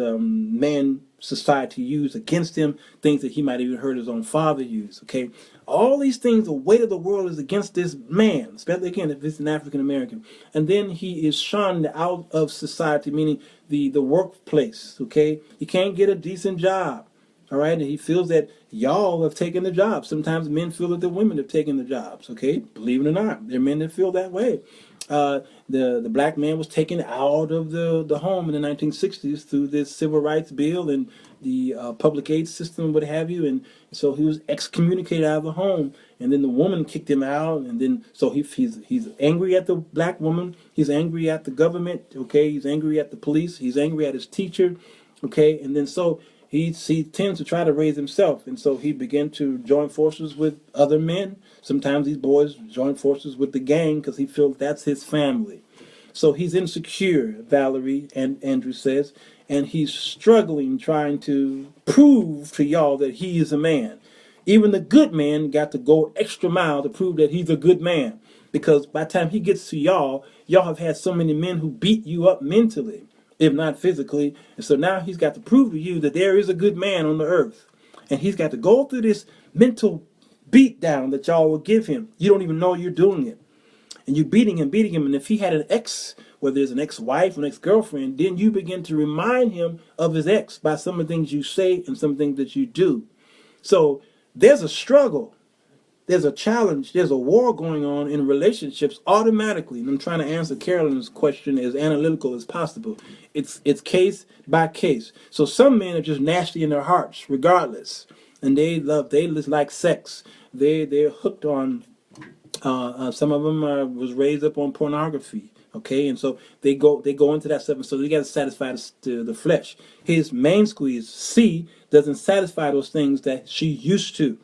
society use against him, things that he might have even heard his own father use, okay. All these things, the weight of the world is against this man, especially again if it's an African American, and then he is shunned out of society, meaning the workplace, okay. He can't get a decent job, all right, and he feels that y'all have taken the job. Sometimes men feel that the women have taken the jobs, okay. Believe it or not, there are men that feel that way. The black man was taken out of the home in the 1960s through this civil rights bill and the public aid system, what have you, and so he was excommunicated out of the home. And then the woman kicked him out, and then so he's angry at the black woman, he's angry at the government, okay, he's angry at the police, he's angry at his teacher, okay, and then so he tends to try to raise himself, and so he began to join forces with other men. Sometimes these boys join forces with the gang because he feels that's his family. So he's insecure, Valerie and Andrew says, and he's struggling trying to prove to y'all that he is a man. Even the good man got to go extra mile to prove that he's a good man, because by the time he gets to y'all have had so many men who beat you up mentally, if not physically. And so now he's got to prove to you that there is a good man on the earth. And he's got to go through this mental beat down that y'all will give him. You don't even know you're doing it. And you're beating him. And if he had an ex, whether it's an ex-wife or an ex-girlfriend, then you begin to remind him of his ex by some of the things you say and some things that you do. So there's a struggle. There's a challenge. There's a war going on in relationships automatically. And I'm trying to answer Carolyn's question as analytical as possible. It's case by case. So some men are just nasty in their hearts, regardless. And they just like sex. They're hooked on, some of them was raised up on pornography. Okay, and so they go into that stuff, and so they got to satisfy the flesh. His main squeeze, C, doesn't satisfy those things that she used to.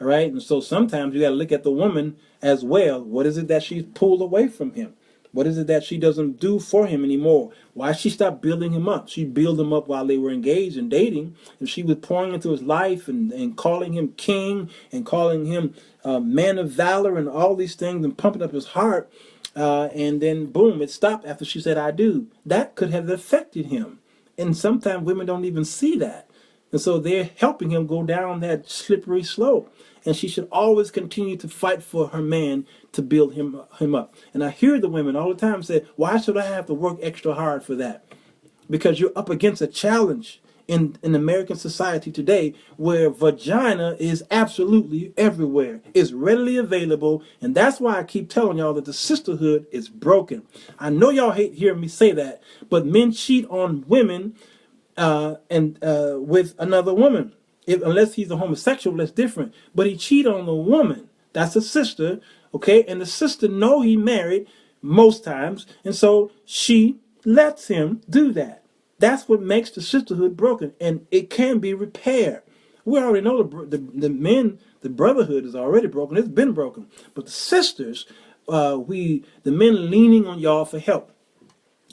All right, and so sometimes you got to look at the woman as well. What is it that she's pulled away from him? What is it that she doesn't do for him anymore? Why she stopped building him up? She built him up while they were engaged and dating, and she was pouring into his life and calling him king and calling him man of valor and all these things and pumping up his heart. And then boom, it stopped after she said, "I do." That could have affected him, and sometimes women don't even see that. And so they're helping him go down that slippery slope. And she should always continue to fight for her man to build him up. And I hear the women all the time say, "Why should I have to work extra hard for that?" Because you're up against a challenge in American society today where vagina is absolutely everywhere. It's readily available. And that's why I keep telling y'all that the sisterhood is broken. I know y'all hate hearing me say that, but men cheat on women and with another woman. Unless he's a homosexual, that's different. But he cheated on a woman. That's a sister, okay? And the sister know he married most times, and so she lets him do that. That's what makes the sisterhood broken, and it can be repaired. We already know the brotherhood is already broken. It's been broken. But the sisters, the men leaning on y'all for help.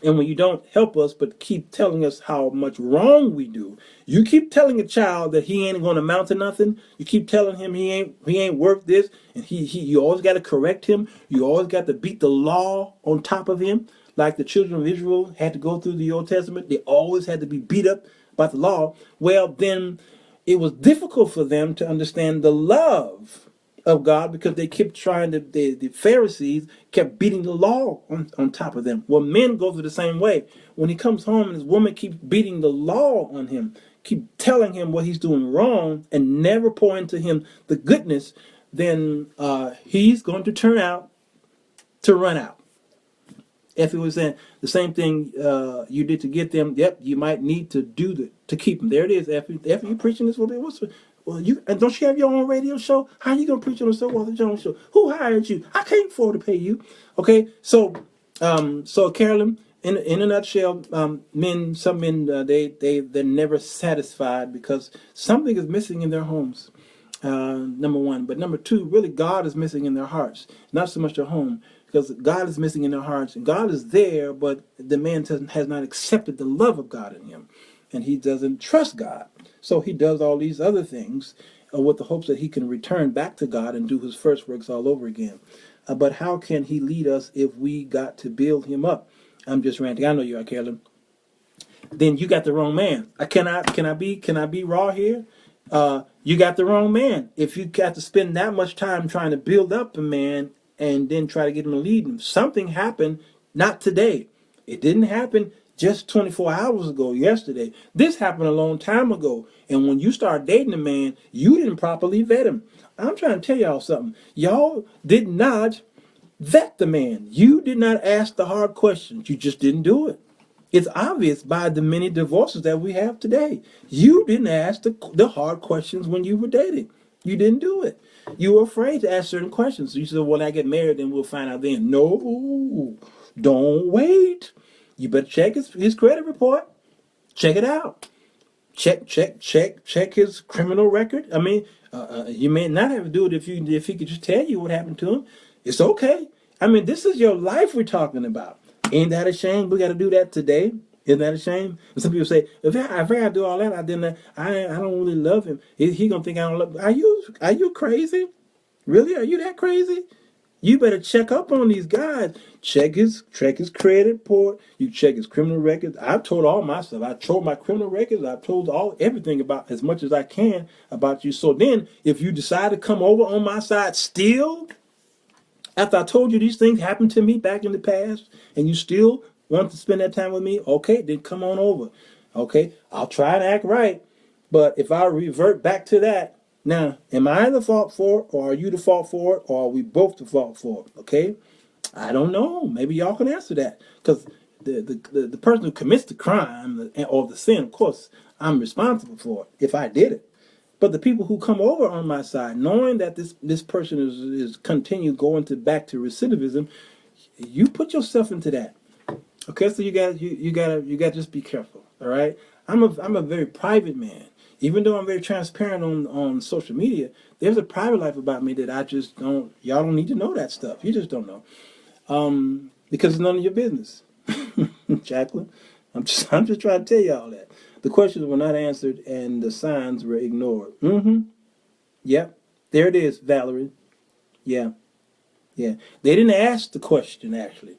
And when you don't help us but keep telling us how much wrong we do, you keep telling a child that he ain't going to amount to nothing. You keep telling him he ain't worth this, and you always got to correct him. You always got to beat the law on top of him, like the children of Israel had to go through the Old Testament. They always had to be beat up by the law. Well, then it was difficult for them to understand the love of God because they kept trying to, the Pharisees kept beating the law on top of them. Well, men go through the same way. When he comes home and his woman keeps beating the law on him, keep telling him what he's doing wrong and never pour into him the goodness, then he's going to turn out to run out. Effie was saying the same thing you did to get them. Yep, you might need to do to keep them. There it is, Effie. Effie, you preaching this little bit? Well, and don't you have your own radio show? How are you gonna preach on the Sir Walter Jones show? Who hired you? I can't afford to pay you. Okay, so Carolyn, in a nutshell, some men they're never satisfied because something is missing in their homes. Number one, but number two, really God is missing in their hearts, not so much their home. Because God is missing in their hearts, and God is there, but the man has not accepted the love of God in him, and he doesn't trust God. So he does all these other things with the hopes that he can return back to God and do his first works all over again. But how can he lead us if we got to build him up? I'm just ranting. I know you are, Carolyn. Then you got the wrong man. Can I be raw here? You got the wrong man. If you got to spend that much time trying to build up a man and then try to get him to lead him. Something happened, not today. It didn't happen just 24 hours ago, yesterday. This happened a long time ago. And when you start dating a man, you didn't properly vet him. I'm trying to tell y'all something. Y'all did not Vet the man. You did not ask the hard questions. You just didn't do it. It's obvious by the many divorces that we have today. You didn't ask the hard questions when you were dating. You didn't do it. You were afraid to ask certain questions. So you said, when I get married, then we'll find out then. No, don't wait. You better check his credit report. Check it out. Check his criminal record. I mean, you may not have to do it if he could just tell you what happened to him. It's okay. I mean, this is your life we're talking about. Ain't that a shame? We got to do that today. Isn't that a shame? And some people say, if I gotta do all that, I don't really love him. He gonna think I don't love him. Are you crazy? Really? Are you that crazy? You better check up on these guys. Check his credit report. You check his criminal records. I've told all my stuff. I told my criminal records. I've told everything about as much as I can about you. So then, if you decide to come over on my side still, after I told you these things happened to me back in the past, and you still want to spend that time with me, okay, then come on over. Okay, I'll try and act right. But if I revert back to that, now, am I the fault for it, or are you the fault for it, or are we both the fault for it? Okay, I don't know. Maybe y'all can answer that, because the person who commits the crime or the sin, of course, I'm responsible for it if I did it. But the people who come over on my side, knowing that this person is continue going back to recidivism, you put yourself into that. Okay, so you got to just be careful. All right, I'm a very private man. Even though I'm very transparent on social media, there's a private life about me that I just don't. Y'all don't need to know that stuff. You just don't know, because it's none of your business, Jacqueline. I'm just trying to tell y'all that the questions were not answered and the signs were ignored. Yep, there it is, Valerie. Yeah. They didn't ask the question. Actually,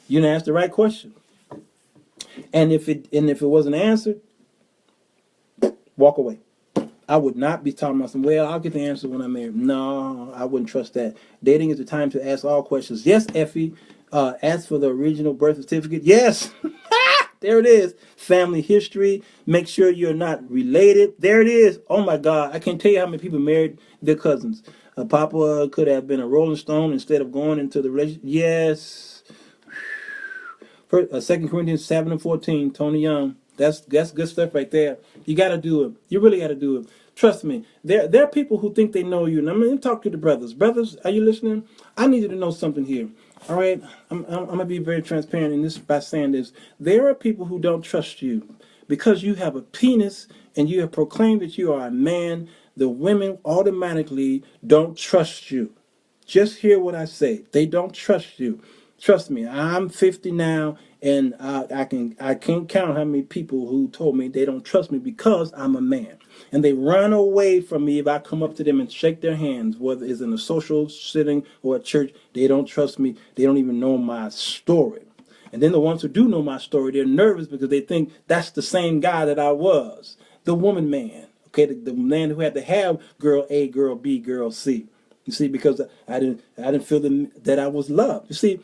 you didn't ask the right question. And if it wasn't answered, walk away. I would not be talking about well, I'll get the answer when I'm married. No, I wouldn't trust that. Dating is the time to ask all questions. Yes, Effie. Ask for the original birth certificate. Yes. There it is. Family history. Make sure you're not related. There it is. Oh my God. I can't tell you how many people married their cousins. Papa could have been a Rolling Stone instead of going into the relationship. Yes. 2 Corinthians 7:14. Tony Young. That's good stuff right there. You got to do it. You really got to do it. Trust me. There are people who think they know you. And I'm going to talk to the brothers. Brothers, are you listening? I need you to know something here. All right? I'm going to be very transparent in this by saying this. There are people who don't trust you. Because you have a penis and you have proclaimed that you are a man, the women automatically don't trust you. Just hear what I say. They don't trust you. Trust me, I'm 50 now, and I can't count how many people who told me they don't trust me because I'm a man, and they run away from me if I come up to them and shake their hands, whether it's in a social setting or at church. They don't trust me. They don't even know my story. And then the ones who do know my story, they're nervous because they think that's the same guy that I was, the woman man. Okay, the man who had to have girl A, girl B, girl C. You see, because I didn't feel that I was loved. You see.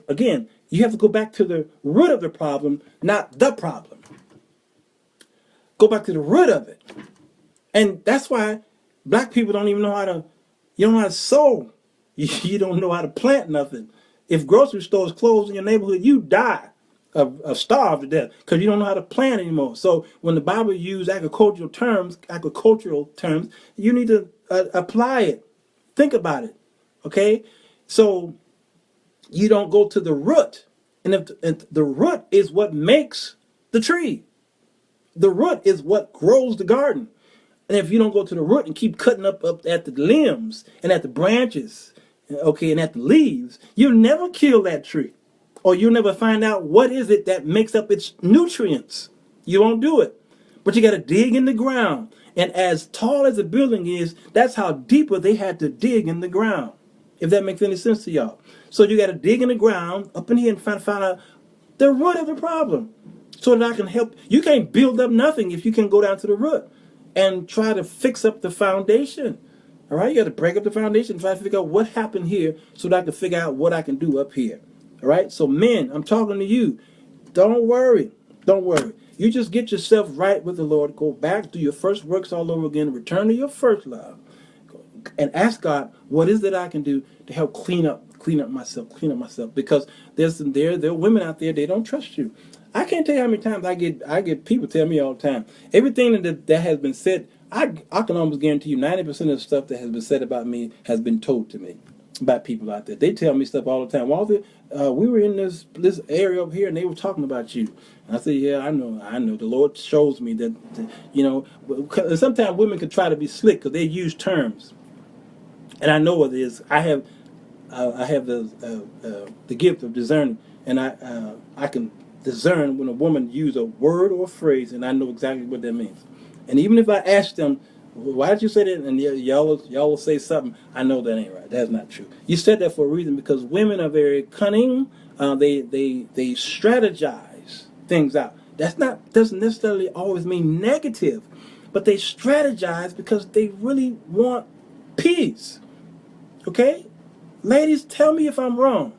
Again, you have to go back to the root of the problem, not the problem. Go back to the root of it. And that's why black people don't even know you don't know how to sow. You don't know how to plant nothing. If grocery stores close in your neighborhood, you die of starve to death because you don't know how to plant anymore. So when the Bible uses agricultural terms, you need to apply it. Think about it. Okay? So you don't go to the root. And if the root is what makes the tree. The root is what grows the garden. And if you don't go to the root and keep cutting up at the limbs and at the branches, okay, and at the leaves, you'll never kill that tree. Or you'll never find out what is it that makes up its nutrients. You won't do it. But you got to dig in the ground. And as tall as the building is, that's how deeper they had to dig in the ground. If that makes any sense to y'all. So you got to dig in the ground up in here and find out the root of the problem so that I can help. You can't build up nothing if you can go down to the root and try to fix up the foundation. All right, you got to break up the foundation, try to figure out what happened here so that I can figure out what I can do up here. All right, so men, I'm talking to you. Don't worry. Don't worry. You just get yourself right with the Lord. Go back, do your first works all over again. Return to your first love. And ask God, what is it I can do to help clean up clean up myself, because there are women out there, they don't trust you. I can't tell you how many times I get people tell me all the time, everything that has been said, I can almost guarantee you 90% of the stuff that has been said about me has been told to me by people out there. They tell me stuff all the time. Walter, we were in this area over here and they were talking about you. And I say, yeah, I know. The Lord shows me that, sometimes women can try to be slick because they use terms. And I know what it is. I have the gift of discerning, and I can discern when a woman use a word or a phrase, and I know exactly what that means. And even if I ask them, why did you say that? And y'all will say something, I know that ain't right. That's not true. You said that for a reason, because women are very cunning. They strategize things out. Doesn't necessarily always mean negative, but they strategize because they really want peace. Okay? Ladies, tell me if I'm wrong.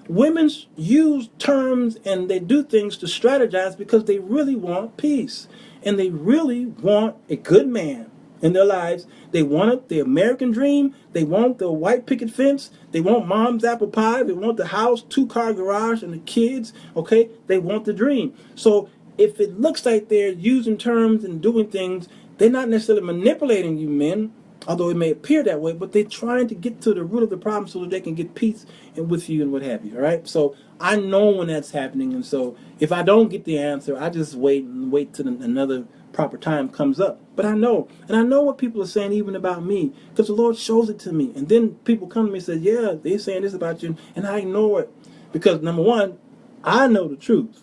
Women use terms and they do things to strategize because they really want peace. And they really want a good man in their lives. They want the American dream. They want the white picket fence. They want mom's apple pie. They want the house, 2-car garage, and the kids. Okay? They want the dream. So if it looks like they're using terms and doing things, they're not necessarily manipulating you men, although it may appear that way, but they're trying to get to the root of the problem so that they can get peace and with you and what have you, all right? So I know when that's happening, and so if I don't get the answer, I just wait till another proper time comes up. But I know, and I know what people are saying even about me, because the Lord shows it to me. And then people come to me and say, yeah, they're saying this about you, and I ignore it. Because, number one, I know the truth.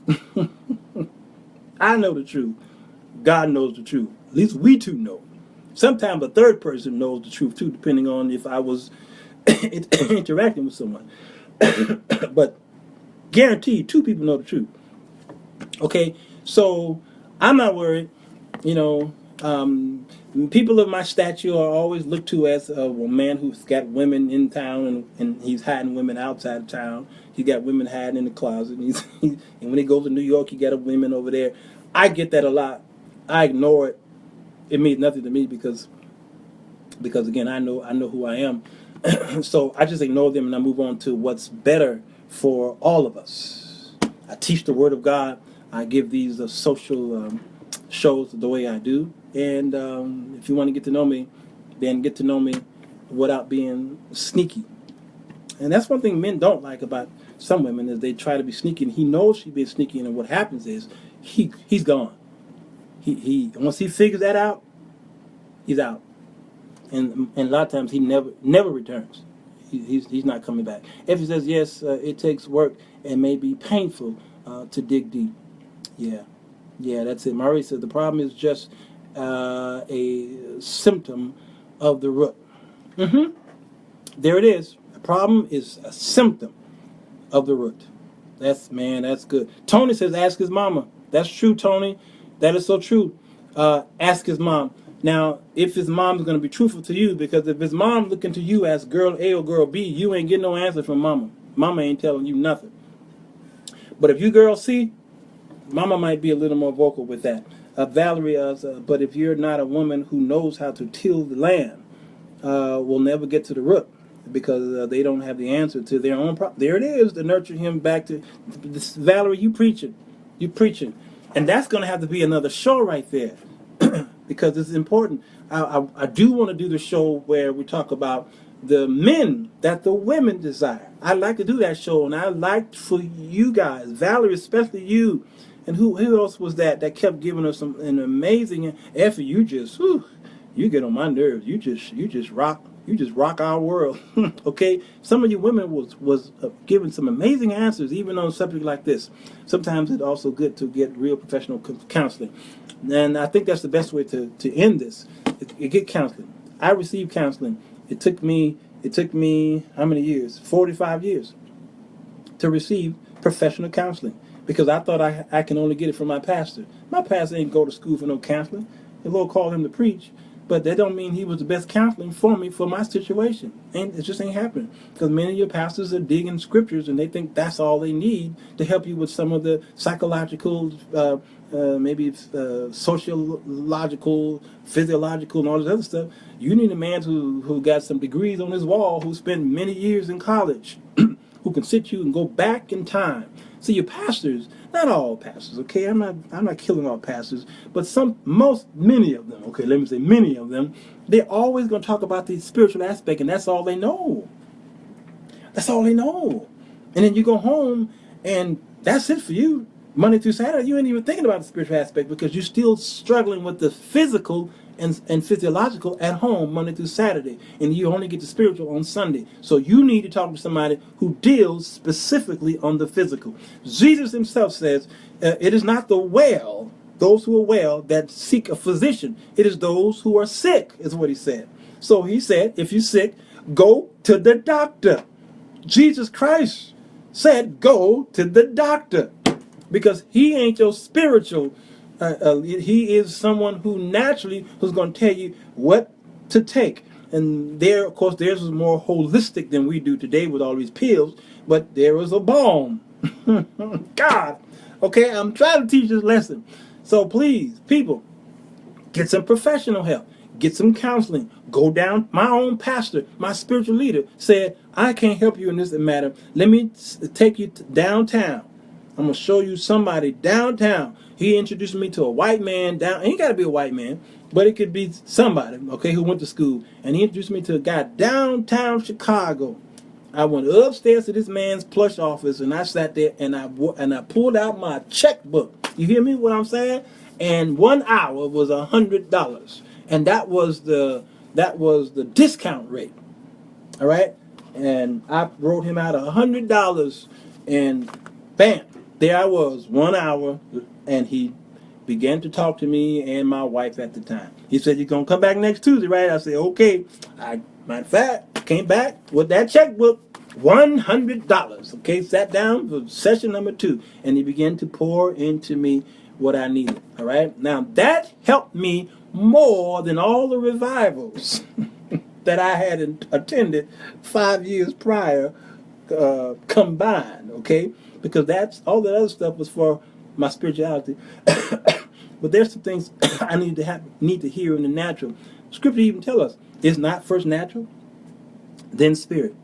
I know the truth. God knows the truth. At least we two know. Sometimes a third person knows the truth too, depending on if I was interacting with someone. But guaranteed, 2 people know the truth. Okay, so I'm not worried. People of my stature are always looked to as a man who's got women in town and he's hiding women outside of town. He's got women hiding in the closet. And when he goes to New York, he got a women over there. I get that a lot. I ignore it. It means nothing to me because again, I know who I am. So I just ignore them and I move on to what's better for all of us. I teach the Word of God. I give these social shows the way I do. And if you want to get to know me, then get to know me without being sneaky. And that's one thing men don't like about some women, is they try to be sneaky. And he knows she's being sneaky, and what happens is he's gone. He once he figures that out, he's out. And a lot of times he never returns. He's not coming back. If he says yes, it takes work and may be painful to dig deep. Yeah, that's it. Murray said the problem is just a symptom of the root. There it is. The problem is a symptom of the root. That's good. Tony says ask his mama. That's true, Tony. That is so true. Ask his mom. Now, if his mom is going to be truthful to you, because if his mom looking to you as girl A or girl B, you ain't getting no answer from mama. Mama ain't telling you nothing. But if you girl C, mama might be a little more vocal with that. Valerie, but if you're not a woman who knows how to till the land, will never get to the root, because they don't have the answer to their own problem. There it is, to nurture him back to this. Valerie, you preaching. And that's going to have to be another show right there. Because it's important. I do want to do the show where we talk about the men that the women desire. I like to do that show, and I like for you guys, Valerie, especially you, and who else was that kept giving us an amazing effort. You just, you get on my nerves. You just rock our world. Okay, some of you women was giving some amazing answers, even on a subject like this. Sometimes it's also good to get real professional counseling. And I think that's the best way to end this. Get counseling. I received counseling. It took me how many years? 45 years to receive professional counseling, because I thought I can only get it from my pastor. My pastor ain't go to school for no counseling. The Lord called him to preach, but that don't mean he was the best counseling for me for my situation. It just ain't happening, because many of your pastors are digging scriptures and they think that's all they need to help you with some of the psychological, maybe sociological, physiological, and all this other stuff. You need a man who got some degrees on his wall, who spent many years in college. who can sit you and go back in time. See, your pastors, not all pastors, okay? I'm not killing all pastors, but many of them, okay, let me say many of them, they're always going to talk about the spiritual aspect, and that's all they know. That's all they know. And then you go home, and that's it for you. Monday through Saturday, you ain't even thinking about the spiritual aspect because you're still struggling with the physical and physiological at home Monday through Saturday. And you only get the spiritual on Sunday. So you need to talk to somebody who deals specifically on the physical. Jesus himself says, it is not those who are well, that seek a physician. It is those who are sick, is what he said. So he said, if you're sick, go to the doctor. Jesus Christ said, go to the doctor. Because he ain't your spiritual, he is someone who's going to tell you what to take. And there, of course, theirs was more holistic than we do today with all these pills, but there was a balm. God, okay, I'm trying to teach this lesson. So please, people, get some professional help. Get some counseling. Go down. My own pastor, my spiritual leader, said, I can't help you in this matter. Let me take you downtown. I'm going to show you somebody downtown. He introduced me to a white man down. Ain't got to be a white man, but it could be somebody, okay, who went to school. And he introduced me to a guy downtown Chicago. I went upstairs to this man's plush office, and I sat there, and I pulled out my checkbook. You hear me? What I'm saying? And 1 hour was $100, and that was the discount rate. All right, and I wrote him out $100, and bam, there I was, 1 hour, and he began to talk to me and my wife at the time. He said, "You're gonna come back next Tuesday, right?" I said, "Okay." Matter of fact, came back with that checkbook, $100. Okay, sat down for session number 2, and he began to pour into me what I needed. All right, now that helped me more than all the revivals that I had attended 5 years prior combined. Okay, because that's all that other stuff was for my spirituality. But there's some things I need to hear in the natural. Scripture even tell us it's not first natural, then spirit.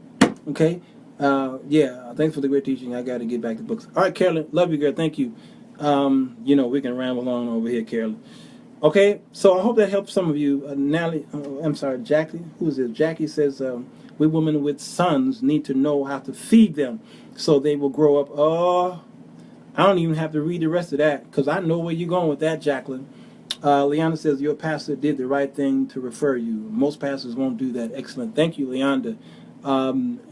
Okay, yeah. Thanks for the great teaching. I got to get back to books. All right, Carolyn, love you, girl. Thank you. We can ramble on over here, Carolyn. Okay, so I hope that helps some of you. Jackie. Who is it? Jackie says, we women with sons need to know how to feed them so they will grow up. Oh, I don't even have to read the rest of that because I know where you're going with that, Jacqueline. Leonda says, your pastor did the right thing to refer you. Most pastors won't do that. Excellent. Thank you, Leonda.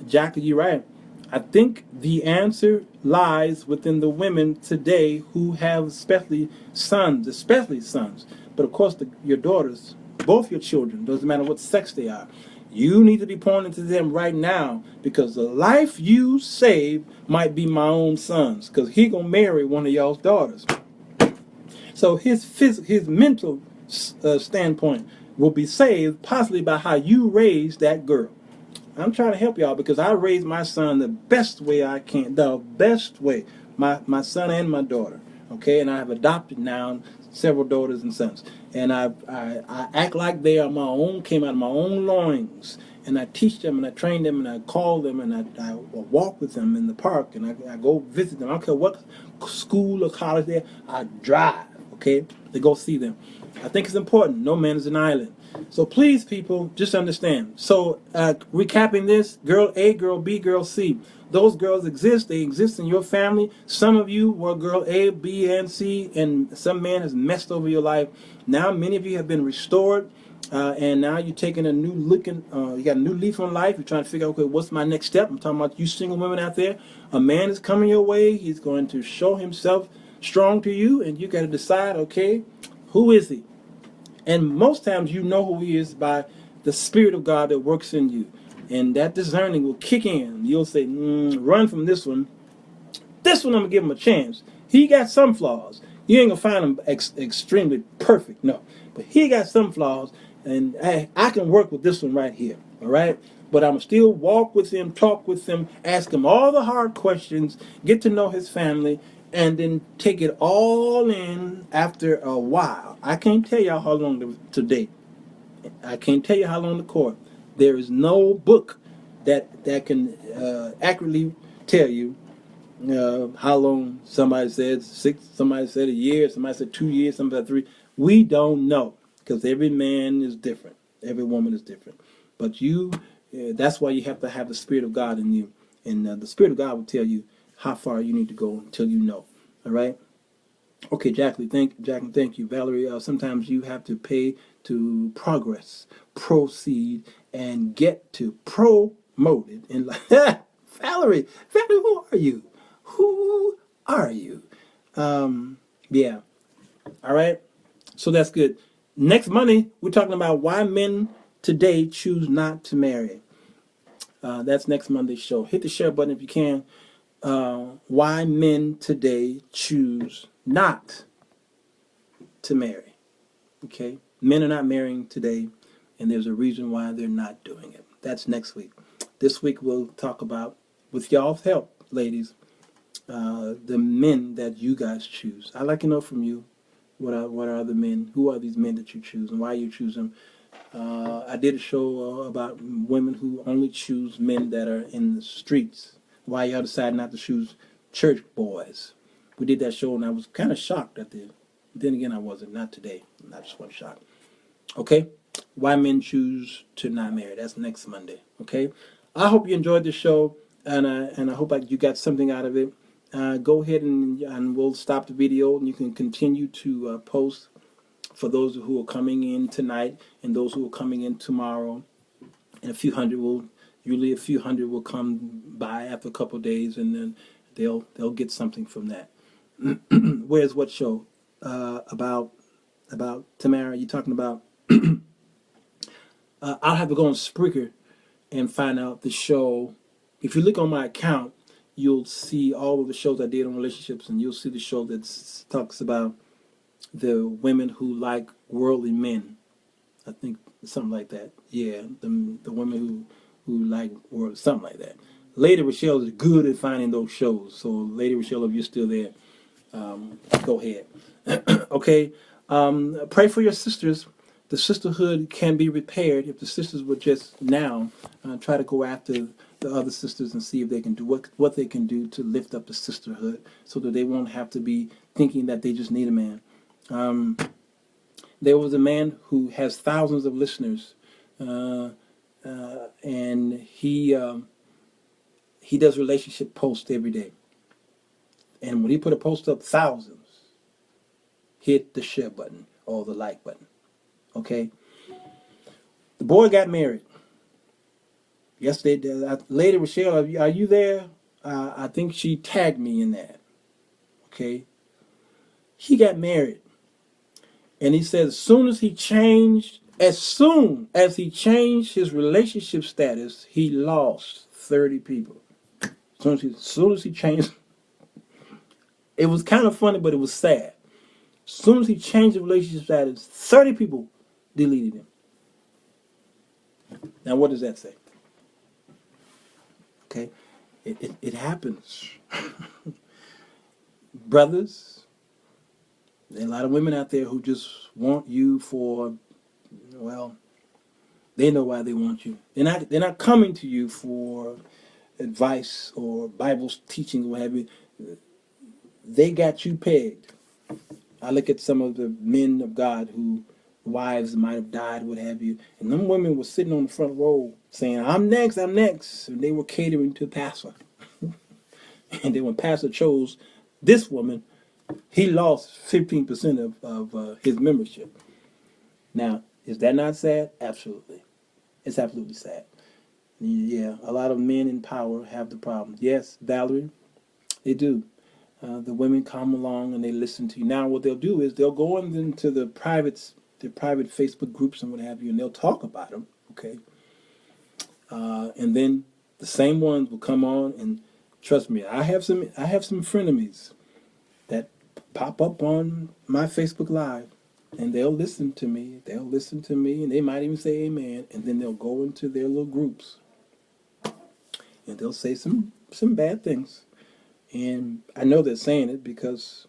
Jackie, you're right. I think the answer lies within the women today who have especially sons. But of course, your daughters, both your children, doesn't matter what sex they are. You need to be pointing to them right now because the life you save might be my own son's because he gonna marry one of y'all's daughters. So his mental standpoint will be saved possibly by how you raise that girl. I'm trying to help y'all because I raised my son the best way I can, the best way. My son and my daughter, okay? And I have adopted now several daughters and sons. And I act like they are my own, came out of my own loins. And I teach them and I train them and I call them and I walk with them in the park and I go visit them. I don't care what school or college they're, I drive, okay, to go see them. I think it's important. No man is an island. So please, people, just understand. So recapping this, girl A, girl B, girl C. Those girls exist. They exist in your family. Some of you were girl A, B, and C, and some man has messed over your life. Now many of you have been restored, and now you're taking a new you got a new leaf on life. You're trying to figure out, okay, what's my next step? I'm talking about you single women out there. A man is coming your way. He's going to show himself strong to you, and you got to decide, okay, who is he? And most times you know who he is by the Spirit of God that works in you. And that discerning will kick in. You'll say, run from this one. This one, I'm going to give him a chance. He got some flaws. You ain't going to find him extremely perfect, no. But he got some flaws, and I can work with this one right here, all right? But I'm still walk with him, talk with him, ask him all the hard questions, get to know his family, and then take it all in after a while. I can't tell y'all how long to date. I can't tell you how long to court. There is no book that can accurately tell you how long. Somebody said 6, somebody said a year, somebody said 2 years, somebody said 3. We don't know, because every man is different, every woman is different. But that's why you have to have the Spirit of God in you, and the Spirit of God will tell you how far you need to go until you know. All right. Okay, Jacqueline, thank you. Valerie, sometimes you have to pay to progress, proceed, and get to promoted in life. Valerie, who are you? Who are you? Yeah. All right. So that's good. Next Monday, we're talking about why men today choose not to marry. That's next Monday's show. Hit the share button if you can. Why men today choose not to marry. Okay? Men are not marrying today, and there's a reason why they're not doing it. That's next week. This week we'll talk about, with y'all's help, ladies, the men that you guys choose. I'd like to know from you, what are the men? Who are these men that you choose, and why you choose them? I did a show about women who only choose men that are in the streets. Why y'all decide not to choose church boys. We did that show, and I was kind of shocked at the. Then again, I wasn't. Not today. I just was shocked. Okay? Why men choose to not marry. That's next Monday. Okay? I hope you enjoyed the show, and I hope you got something out of it. Go ahead and we'll stop the video, and you can continue to post for those who are coming in tonight and those who are coming in tomorrow. And a few hundred will come by after a couple of days, and then they'll get something from that. Where's what show? About Tamara, you talking about? I'll have to go on Spreaker and find out the show. If you look on my account, you'll see all of the shows I did on relationships, and you'll see the show that talks about the women who like worldly men. I think something like that. Yeah, the women who like world, something like that. Lady Rochelle is good at finding those shows. So, Lady Rochelle, if you're still there, go ahead. Okay. Pray for your sisters. The sisterhood can be repaired if the sisters would just now try to go after the other sisters and see if they can do what they can do to lift up the sisterhood, so that they won't have to be thinking that they just need a man. There was a man who has thousands of listeners, and he does relationship posts every day. And when he put a post up, thousands hit the share button or the like button. Okay? The boy got married. Yesterday, Lady Rochelle, are you there? I think she tagged me in that. Okay? He got married. And he said as soon as he changed his relationship status, he lost 30 people. As soon as he changed, it was kind of funny, but it was sad. As soon as he changed the relationship status, 30 people deleted him. Now, what does that say? Okay, it happens. Brothers, there are a lot of women out there who just want you for, well, they know why they want you. They're not coming to you for advice or Bible teaching or what have you. They got you pegged. I look at some of the men of God who wives might have died, what have you, and them women were sitting on the front row saying, I'm next, and they were catering to the pastor. And then when pastor chose this woman, he lost 15% of his membership. Now, is that not sad? Absolutely. It's absolutely sad. Yeah, a lot of men in power have the problem. Yes, Valerie, they do. The women come along and they listen to you. Now, what they'll do is they'll go into the private Facebook groups and what have you, and they'll talk about them. Okay, and then the same ones will come on, and trust me, I have some frenemies that pop up on my Facebook Live, and they'll listen to me. And they might even say amen, and then they'll go into their little groups, and they'll say some bad things. And I know they're saying it because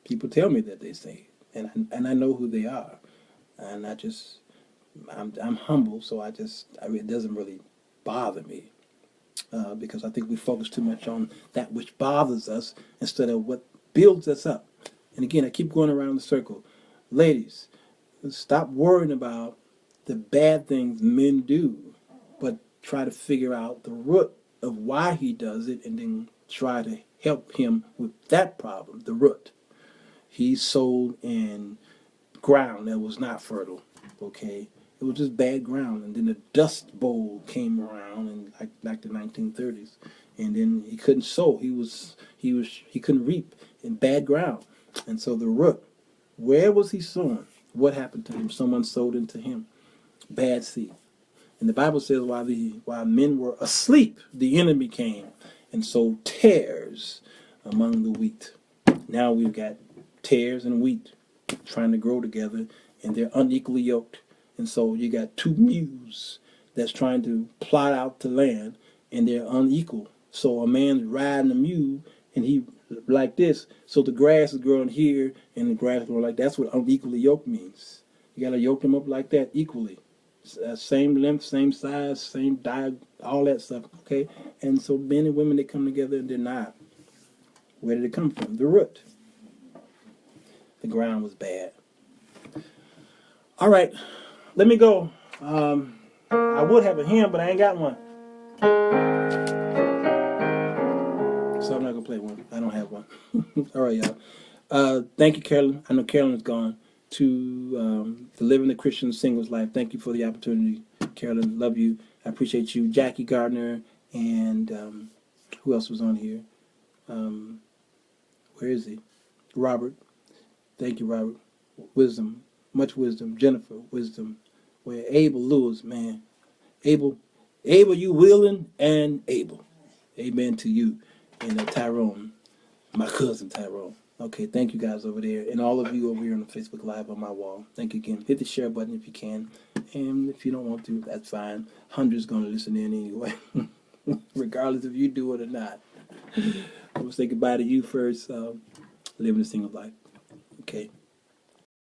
people tell me that they say it, and I know who they are, and I'm humble, so it doesn't really bother me. because I think we focus too much on that which bothers us instead of what builds us up. And again, I keep going around the circle. Ladies, stop worrying about the bad things men do, but try to figure out the root of why he does it, and then try to help him with that problem, the root. He sowed in ground that was not fertile, okay? It was just bad ground, and then the Dust Bowl came around in like the 1930s, and then he couldn't sow. He couldn't reap in bad ground, and so the root. Where was he sowing? What happened to him? Someone sowed into him bad seed. And the Bible says while men were asleep, the enemy came and sowed tares among the wheat. Now we've got tares and wheat trying to grow together, and they're unequally yoked. And so you got two mules that's trying to plot out the land, and they're unequal. So a man's riding a mule, and he like this. So the grass is growing here, and the grass is growing like that. That's what unequally yoked means. You got to yoke them up like that equally. Same length, same size, same diet, all that stuff, okay? And so men and women, they come together and they're not. Where did it come from? The root. The ground was bad. All right, let me go. I would have a hymn, but I ain't got one. So I'm not going to play one. I don't have one. All right, y'all. Thank you, Carolyn. I know Carolyn is gone. To Living the Christian Singles Life. Thank you for the opportunity, Carolyn. Love you. I appreciate you. Jackie Gardner, and who else was on here? Where is he? Robert. Thank you, Robert. Wisdom. Much wisdom. Jennifer, wisdom. Where Abel Lewis, man. Abel, you willing and able. Amen to you. And Tyrone, my cousin Tyrone. Okay, thank you guys over there, and all of you over here on the Facebook Live on my wall. Thank you again. Hit the share button if you can, and if you don't want to, that's fine. Hundreds going to listen in anyway, regardless if you do it or not. I'm going to say goodbye to you first. Living a single life. Okay.